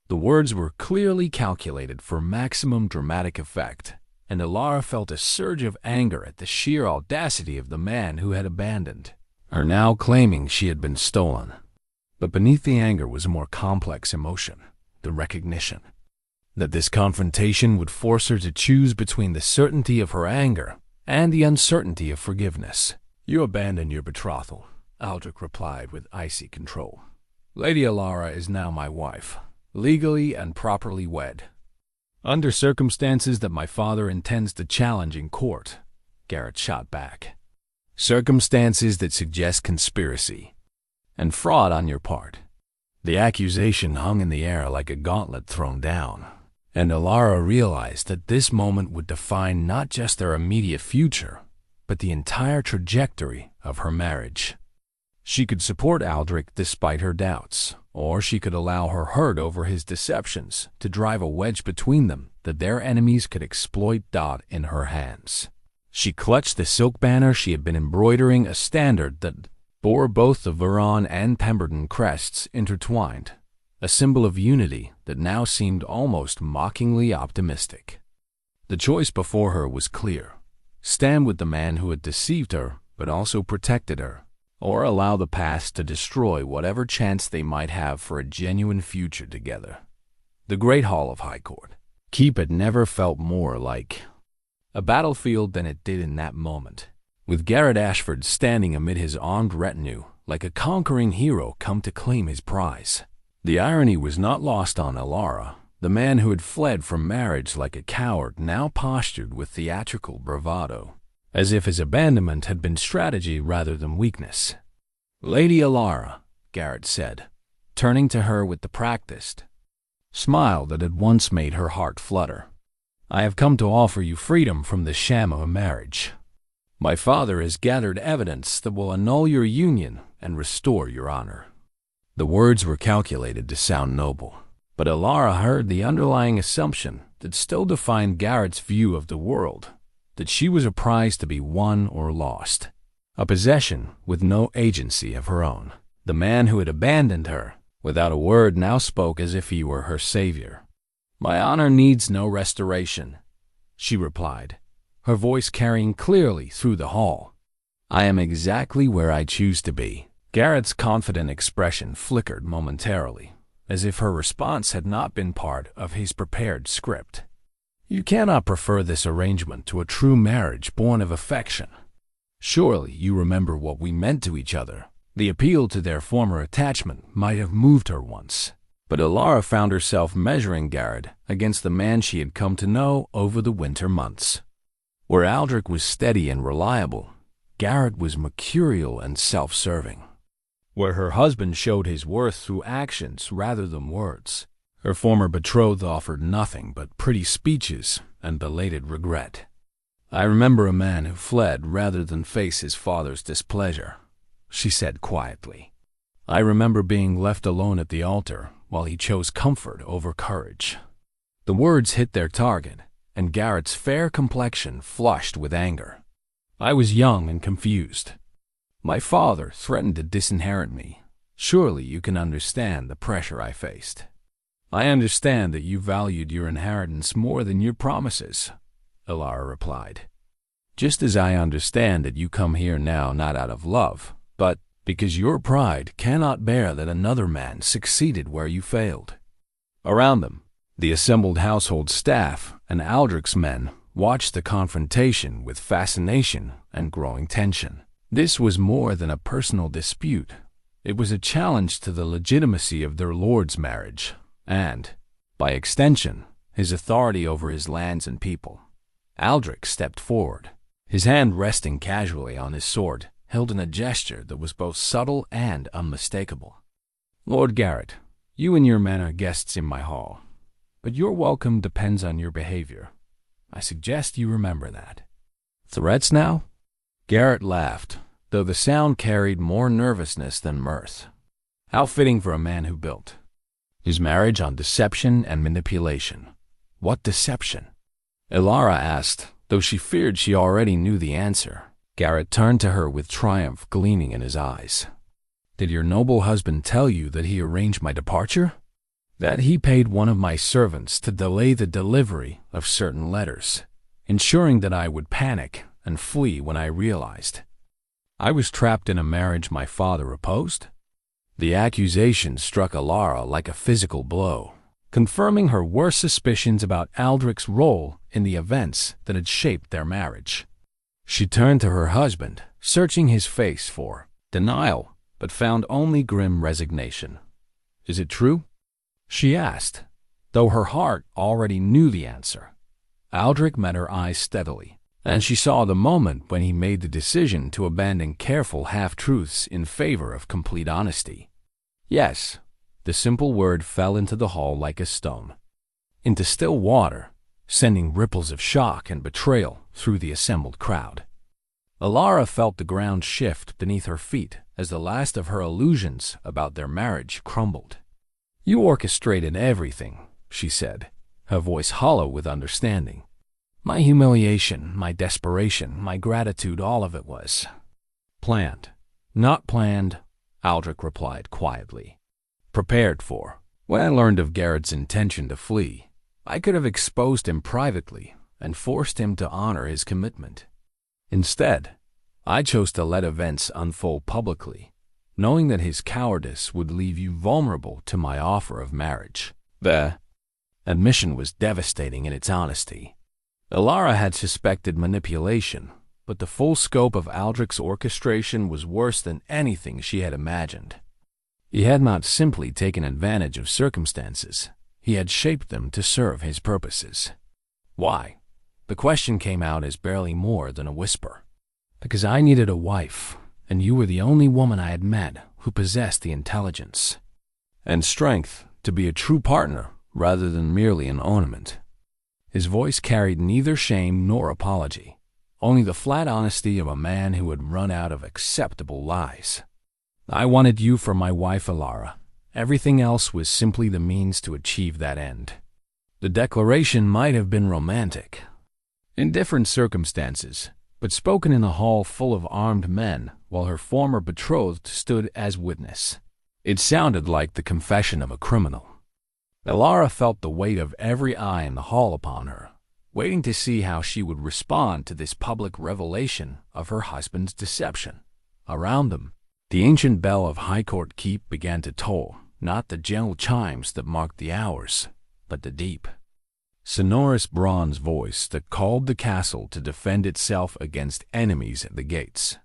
The words were clearly calculated for maximum dramatic effect, and Elara felt a surge of anger at the sheer audacity of the man who had abandoned her, now claiming she had been stolen. But beneath the anger was a more complex emotion, the recognition that this confrontation would force her to choose between the certainty of her anger and the uncertainty of forgiveness. "You abandoned your betrothal," Aldric replied with icy control. "Lady Elara is now my wife, legally and properly wed. Under circumstances that my father intends to challenge in court," Garrett shot back. "Circumstances that suggest conspiracy and fraud on your part." The accusation hung in the air like a gauntlet thrown down, and Elara realized that this moment would define not just their immediate future, but the entire trajectory of her marriage. She could support Aldric despite her doubts, or she could allow her hurt over his deceptions to drive a wedge between them that their enemies could exploit. In her hands, she clutched the silk banner she had been embroidering, a standard that bore both the Veyron and Pemberton crests intertwined, a symbol of unity that now seemed almost mockingly optimistic. The choice before her was clear: stand with the man who had deceived her but also protected her, or allow the past to destroy whatever chance they might have for a genuine future together. The great hall of Highcourt Keep had never felt more like a battlefield than it did in that moment, with Garrett Ashford standing amid his armed retinue like a conquering hero come to claim his prize. The irony was not lost on Elara. The man who had fled from marriage like a coward now postured with theatrical bravado, as if his abandonment had been strategy rather than weakness. "Lady Elara," Garrett said, turning to her with the practiced smile that had once made her heart flutter. "I have come to offer you freedom from the sham of a marriage. My father has gathered evidence that will annul your union and restore your honor." The words were calculated to sound noble, but Elara heard the underlying assumption that still defined Garrett's view of the world, that she was a prize to be won or lost, a possession with no agency of her own. The man who had abandoned her without a word now spoke as if he were her savior. "My honor needs no restoration," she replied, her voice carrying clearly through the hall. "I am exactly where I choose to be." Garrett's confident expression flickered momentarily, as if her response had not been part of his prepared script. "You cannot prefer this arrangement to a true marriage born of affection. Surely you remember what we meant to each other." The appeal to their former attachment might have moved her once, but Elara found herself measuring Garrett against the man she had come to know over the winter months. Where Aldric was steady and reliable, Garrett was mercurial and self-serving. Where her husband showed his worth through actions rather than words, her former betrothed offered nothing but pretty speeches and belated regret. "I remember a man who fled rather than face his father's displeasure," she said quietly. "I remember being left alone at the altar while he chose comfort over courage." The words hit their target, and Garrett's fair complexion flushed with anger. "I was young and confused. My father threatened to disinherit me. Surely you can understand the pressure I faced." "I understand that you valued your inheritance more than your promises," Elara replied. "Just as I understand that you come here now not out of love, but because your pride cannot bear that another man succeeded where you failed." Around them, the assembled household staff and Aldric's men watched the confrontation with fascination and growing tension. This was more than a personal dispute. It was a challenge to the legitimacy of their lord's marriage, and, by extension, his authority over his lands and people. Aldric stepped forward, his hand resting casually on his sword, held in a gesture that was both subtle and unmistakable. "Lord Garrett, you and your men are guests in my hall, but your welcome depends on your behavior. I suggest you remember that." "Threats now?" Garrett laughed, though the sound carried more nervousness than mirth. How fitting for a man who built his marriage on deception and manipulation. What deception? Elara asked, though she feared she already knew the answer. Garrett turned to her with triumph gleaming in his eyes. "Did your noble husband tell you that he arranged my departure? That he paid one of my servants to delay the delivery of certain letters, ensuring that I would panic and flee when I realized I was trapped in a marriage my father opposed?" The accusation struck Elara like a physical blow, confirming her worst suspicions about Aldric's role in the events that had shaped their marriage. She turned to her husband, searching his face for denial, but found only grim resignation. "Is it true?" she asked, though her heart already knew the answer. Aldric met her eyes steadily, and she saw the moment when he made the decision to abandon careful half-truths in favor of complete honesty. "Yes." The simple word fell into the hall like a stone, into still water, sending ripples of shock and betrayal through the assembled crowd. Elara felt the ground shift beneath her feet as the last of her illusions about their marriage crumbled. "You orchestrated everything," she said, her voice hollow with understanding. "My humiliation, my desperation, my gratitude, all of it was planned." "Not planned," Aldric replied quietly. "Prepared for. When I learned of Garrett's intention to flee, I could have exposed him privately and forced him to honor his commitment. Instead, I chose to let events unfold publicly, knowing that his cowardice would leave you vulnerable to my offer of marriage." The admission was devastating in its honesty. Elara had suspected manipulation, but the full scope of Aldric's orchestration was worse than anything she had imagined. He had not simply taken advantage of circumstances, he had shaped them to serve his purposes. "Why?" The question came out as barely more than a whisper. "Because I needed a wife, and you were the only woman I had met who possessed the intelligence and strength to be a true partner rather than merely an ornament." His voice carried neither shame nor apology, only the flat honesty of a man who had run out of acceptable lies. "I wanted you for my wife, Elara. Everything else was simply the means to achieve that end." The declaration might have been romantic in different circumstances, but spoken in a hall full of armed men while her former betrothed stood as witness. It sounded like the confession of a criminal. Elara felt the weight of every eye in the hall upon her, waiting to see how she would respond to this public revelation of her husband's deception. Around them, the ancient bell of Highcourt Keep began to toll, not the gentle chimes that marked the hours, but the deep, sonorous bronze voice that called the castle to defend itself against enemies at the gates.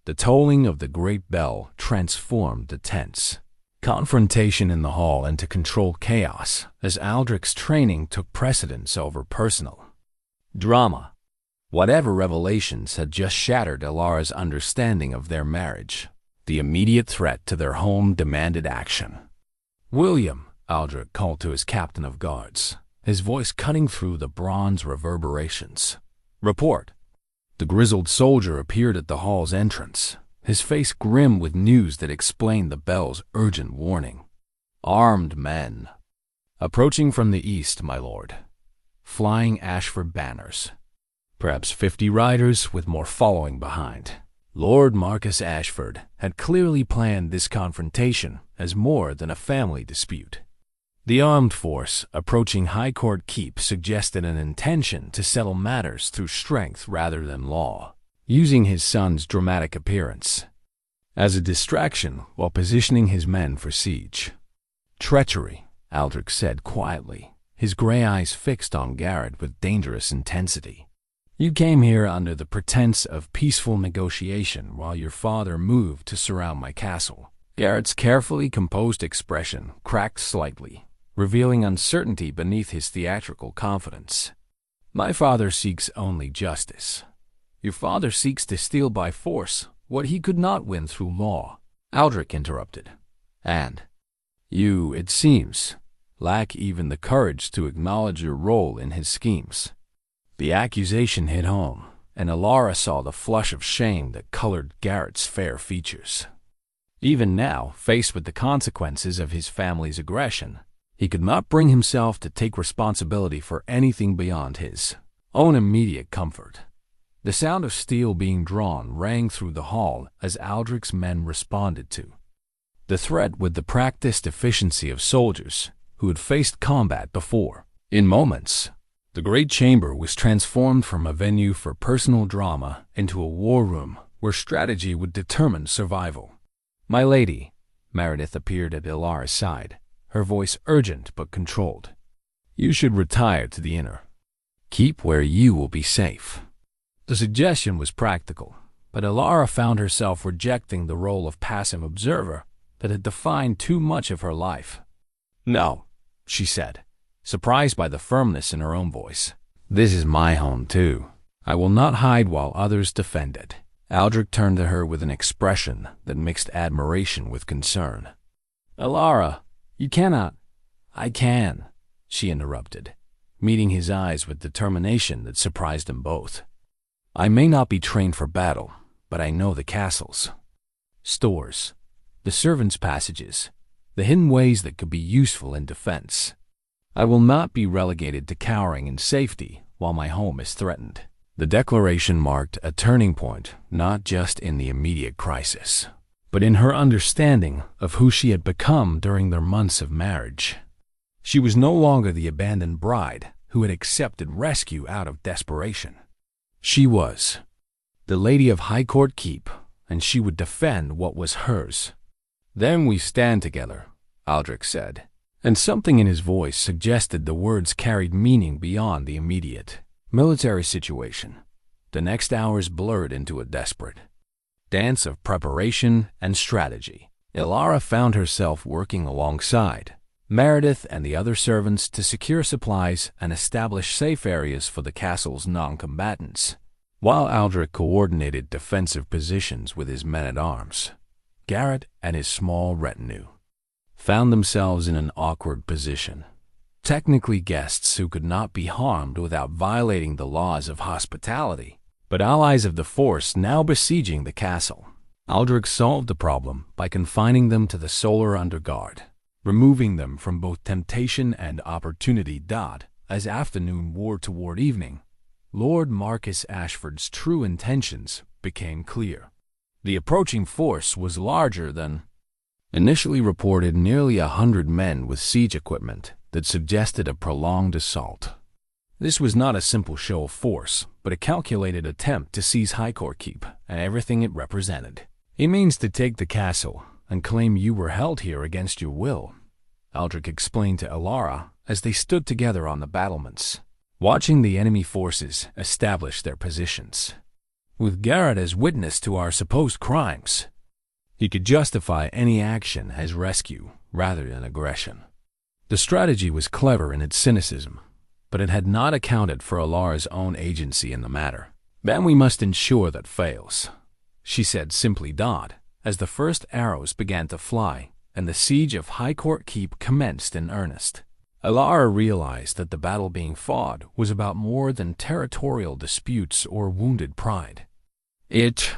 The tolling of the great bell transformed the tense confrontation in the hall into controlled chaos as Aldric's training took precedence over personal drama. Whatever revelations had just shattered Elara's understanding of their marriage, the immediate threat to their home demanded action. "William," Aldric called to his captain of guards, his voice cutting through the bronze reverberations. "Report." The grizzled soldier appeared at the hall's entrance, his face grim with news that explained the bell's urgent warning. "Armed men. Approaching from the east, my lord. Flying Ashford banners. Perhaps 50 riders with more following behind." Lord Marcus Ashford had clearly planned this confrontation as more than a family dispute. The armed force approaching Highcourt Keep suggested an intention to settle matters through strength rather than law, using his son's dramatic appearance as a distraction while positioning his men for siege. Treachery, Aldric said quietly, his gray eyes fixed on Garrett with dangerous intensity. "You came here under the pretense of peaceful negotiation while your father moved to surround my castle." Garrett's carefully composed expression cracked slightly, revealing uncertainty beneath his theatrical confidence. "My father seeks only justice. Your father seeks to steal by force what he could not win through law," Aldric interrupted. "And you, it seems, lack even the courage to acknowledge your role in his schemes." The accusation hit home, and Elara saw the flush of shame that colored Garrett's fair features. Even now, faced with the consequences of his family's aggression, he could not bring himself to take responsibility for anything beyond his own immediate comfort. The sound of steel being drawn rang through the hall as Aldric's men responded to the threat with the practiced efficiency of soldiers who had faced combat before. In moments, the great chamber was transformed from a venue for personal drama into a war room where strategy would determine survival. "My lady," Meredith appeared at Elara's side, her voice urgent but controlled. "You should retire to the inner keep where you will be safe." The suggestion was practical, but Elara found herself rejecting the role of passive observer that had defined too much of her life. "No," she said, surprised by the firmness in her own voice. "This is my home too. I will not hide while others defend it." Aldric turned to her with an expression that mixed admiration with concern. "Elara, you cannot—" "I can," she interrupted, meeting his eyes with determination that surprised them both. "I may not be trained for battle, but I know the castles, stores, the servants' passages, the hidden ways that could be useful in defense. I will not be relegated to cowering in safety while my home is threatened." The declaration marked a turning point, not just in the immediate crisis, but in her understanding of who she had become during their months of marriage. She was no longer the abandoned bride who had accepted rescue out of desperation. She was the Lady of Highcourt Keep, and she would defend what was hers. "Then we stand together," Aldric said, and something in his voice suggested the words carried meaning beyond the immediate military situation. The next hours blurred into a desperate dance of preparation and strategy. Elara found herself working alongside Meredith and the other servants to secure supplies and establish safe areas for the castle's non-combatants, while Aldric coordinated defensive positions with his men-at-arms. Garrett and his small retinue found themselves in an awkward position. Technically guests who could not be harmed without violating the laws of hospitality, but allies of the force now besieging the castle. Aldric solved the problem by confining them to the solar underguard, removing them from both temptation and opportunity. As afternoon wore toward evening, Lord Marcus Ashford's true intentions became clear. The approaching force was larger than initially reported, nearly 100 men with siege equipment that suggested a prolonged assault. This was not a simple show of force, but a calculated attempt to seize Highcourt Keep and everything it represented. "It means to take the castle and claim you were held here against your will," Aldric explained to Elara as they stood together on the battlements, watching the enemy forces establish their positions. "With Garrett as witness to our supposed crimes, he could justify any action as rescue rather than aggression." The strategy was clever in its cynicism, but it had not accounted for Elara's own agency in the matter. "Then we must ensure that fails," she said simply, as the first arrows began to fly and the siege of Highcourt Keep commenced in earnest. Elara realized that the battle being fought was about more than territorial disputes or wounded pride. It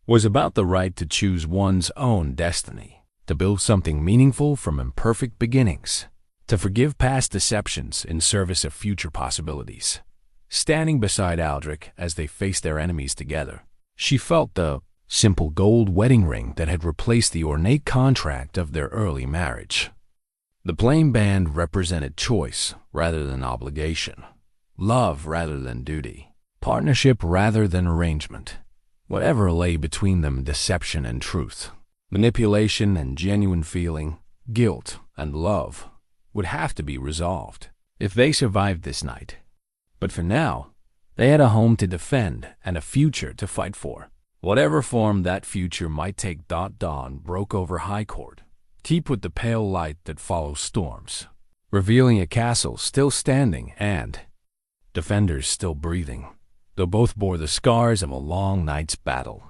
was about the right to choose one's own destiny, to build something meaningful from imperfect beginnings, to forgive past deceptions in service of future possibilities. Standing beside Aldric as they faced their enemies together, she felt the simple gold wedding ring that had replaced the ornate contract of their early marriage. The plain band represented choice rather than obligation, love rather than duty, partnership rather than arrangement. Whatever lay between them, deception and truth, manipulation and genuine feeling, guilt and love, would have to be resolved if they survived this night. But for now, they had a home to defend and a future to fight for. Whatever form that future might take. Dawn broke over Highcourt Keep with the pale light that follows storms, revealing a castle still standing and defenders still breathing, though both bore the scars of a long night's battle.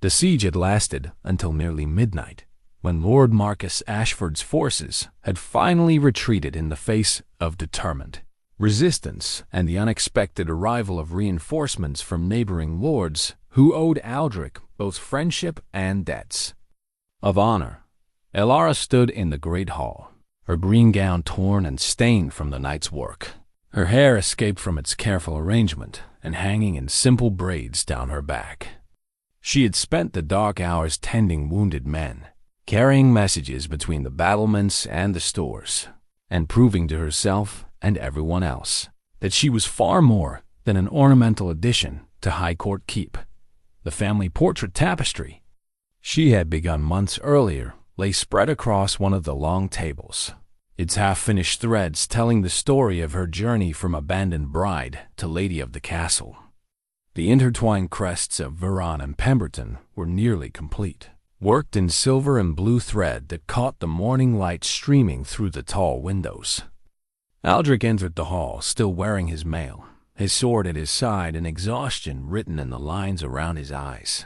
The siege had lasted until nearly midnight, when Lord Marcus Ashford's forces had finally retreated in the face of determined resistance and the unexpected arrival of reinforcements from neighboring lords who owed Aldric both friendship and debts of honor. Elara stood in the great hall, her green gown torn and stained from the night's work. Her hair escaped from its careful arrangement and hanging in simple braids down her back. She had spent the dark hours tending wounded men, carrying messages between the battlements and the stores, and proving to herself and everyone else that she was far more than an ornamental addition to Highcourt Keep. The family portrait tapestry she had begun months earlier lay spread across one of the long tables, its half-finished threads telling the story of her journey from abandoned bride to lady of the castle. The intertwined crests of Veyron and Pemberton were nearly complete, worked in silver and blue thread that caught the morning light streaming through the tall windows. Aldric entered the hall, still wearing his mail, his sword at his side and exhaustion written in the lines around his eyes.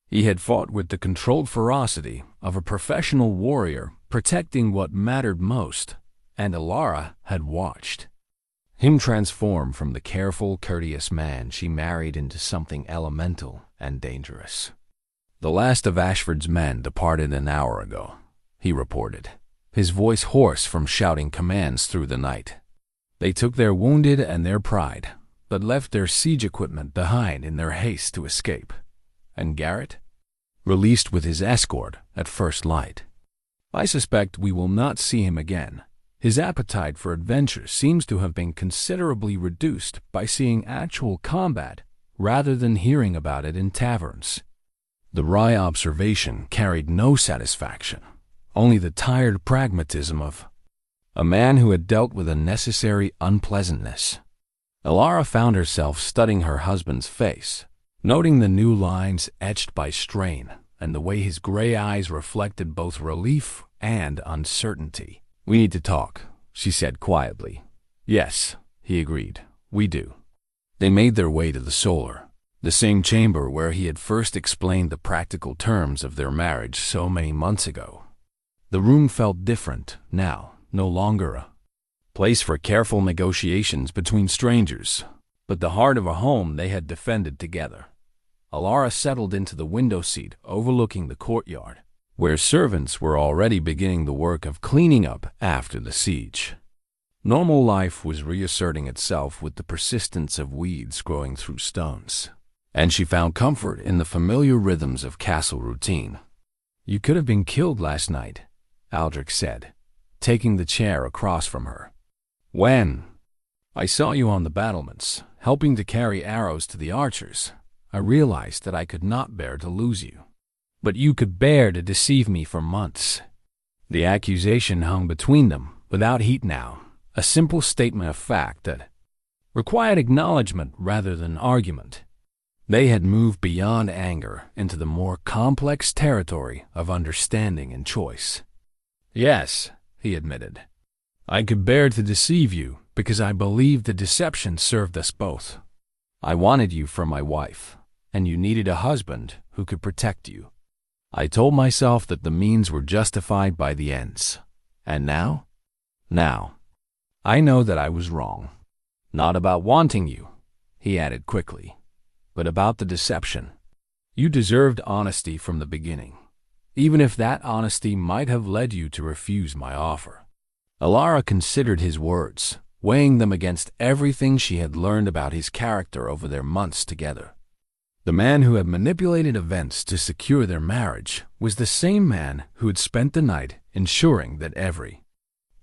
He had fought with the controlled ferocity of a professional warrior, protecting what mattered most, and Elara had watched him transform from the careful, courteous man she married into something elemental and dangerous. "The last of Ashford's men departed an hour ago," he reported, his voice hoarse from shouting commands through the night. "They took their wounded and their pride, but left their siege equipment behind in their haste to escape. And Garrett? Released with his escort at first light. I suspect we will not see him again. His appetite for adventure seems to have been considerably reduced by seeing actual combat rather than hearing about it in taverns." The wry observation carried no satisfaction, only the tired pragmatism of a man who had dealt with a necessary unpleasantness. Elara found herself studying her husband's face, noting the new lines etched by strain and the way his gray eyes reflected both relief and uncertainty. "We need to talk," she said quietly. "Yes," he agreed, "we do." They made their way to the solar, the same chamber where he had first explained the practical terms of their marriage so many months ago. The room felt different now, no longer a place for careful negotiations between strangers, but the heart of a home they had defended together. Elara settled into the window seat overlooking the courtyard, where servants were already beginning the work of cleaning up after the siege. Normal life was reasserting itself with the persistence of weeds growing through stones, and she found comfort in the familiar rhythms of castle routine. "You could have been killed last night," Aldric said, taking the chair across from her. "When I saw you on the battlements, helping to carry arrows to the archers, I realized that I could not bear to lose you. But you could bear to deceive me for months." The accusation hung between them, without heat now, a simple statement of fact that required acknowledgement rather than argument. They had moved beyond anger into the more complex territory of understanding and choice. "Yes," he admitted, "I could bear to deceive you because I believed the deception served us both. I wanted you for my wife, and you needed a husband who could protect you. I told myself that the means were justified by the ends. And now, I know that I was wrong. Not about wanting you," he added quickly, "but about the deception. You deserved honesty from the beginning, even if that honesty might have led you to refuse my offer." Elara considered his words, weighing them against everything she had learned about his character over their months together. The man who had manipulated events to secure their marriage was the same man who had spent the night ensuring that every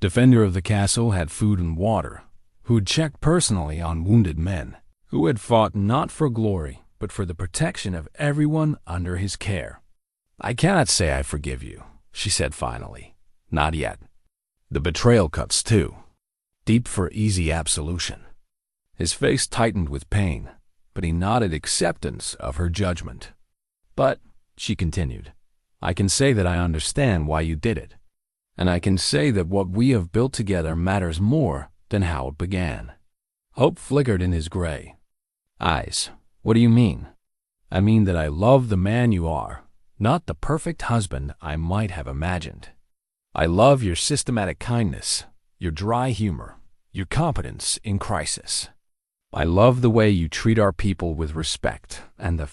defender of the castle had food and water, who had checked personally on wounded men, who had fought not for glory but for the protection of everyone under his care. "I cannot say I forgive you," she said finally. "Not yet. The betrayal cuts too, deep for easy absolution. His face tightened with pain, but he nodded acceptance of her judgment. But, she continued, I can say that I understand why you did it. And I can say that what we have built together matters more than how it began. Hope flickered in his gray eyes. What do you mean? I mean that I love the man you are, not the perfect husband I might have imagined. I love your systematic kindness, your dry humor, your competence in crisis. I love the way you treat our people with respect and the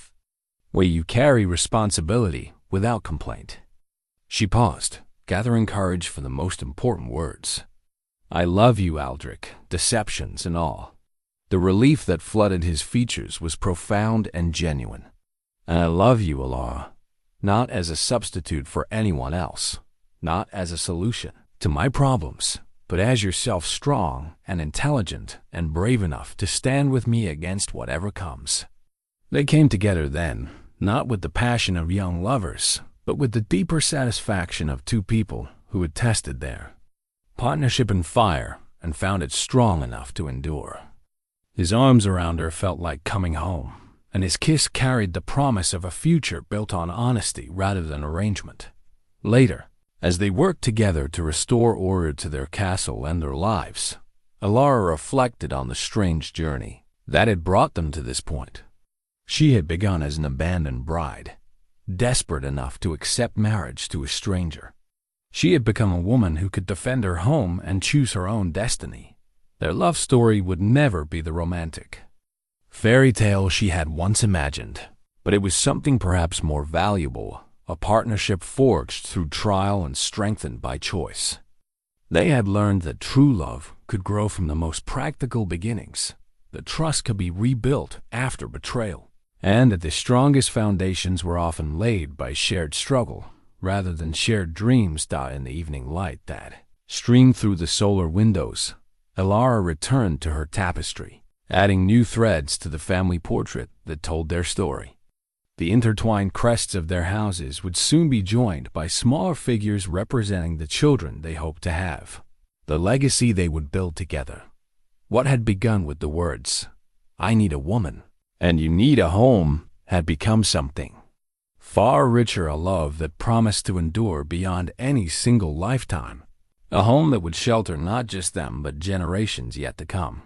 way you carry responsibility without complaint. She paused, gathering courage for the most important words. I love you, Aldric, deceptions and all. The relief that flooded his features was profound and genuine. And I love you, Elara, not as a substitute for anyone else, not as a solution to my problems, but as yourself strong and intelligent and brave enough to stand with me against whatever comes. They came together then, not with the passion of young lovers, but with the deeper satisfaction of two people who had tested their partnership in fire and found it strong enough to endure. His arms around her felt like coming home, and his kiss carried the promise of a future built on honesty rather than arrangement. Later, as they worked together to restore order to their castle and their lives, Elara reflected on the strange journey that had brought them to this point. She had begun as an abandoned bride, desperate enough to accept marriage to a stranger. She had become a woman who could defend her home and choose her own destiny. Their love story would never be the romantic fairy tale she had once imagined, but it was something perhaps more valuable, a partnership forged through trial and strengthened by choice. They had learned that true love could grow from the most practical beginnings, that trust could be rebuilt after betrayal, and that the strongest foundations were often laid by shared struggle rather than shared dreams. In the evening light that streamed through the solar windows, Elara returned to her tapestry, adding new threads to the family portrait that told their story. The intertwined crests of their houses would soon be joined by smaller figures representing the children they hoped to have, the legacy they would build together. What had begun with the words, I need a woman, and you need a home, had become something far richer, a love that promised to endure beyond any single lifetime, a home that would shelter not just them but generations yet to come.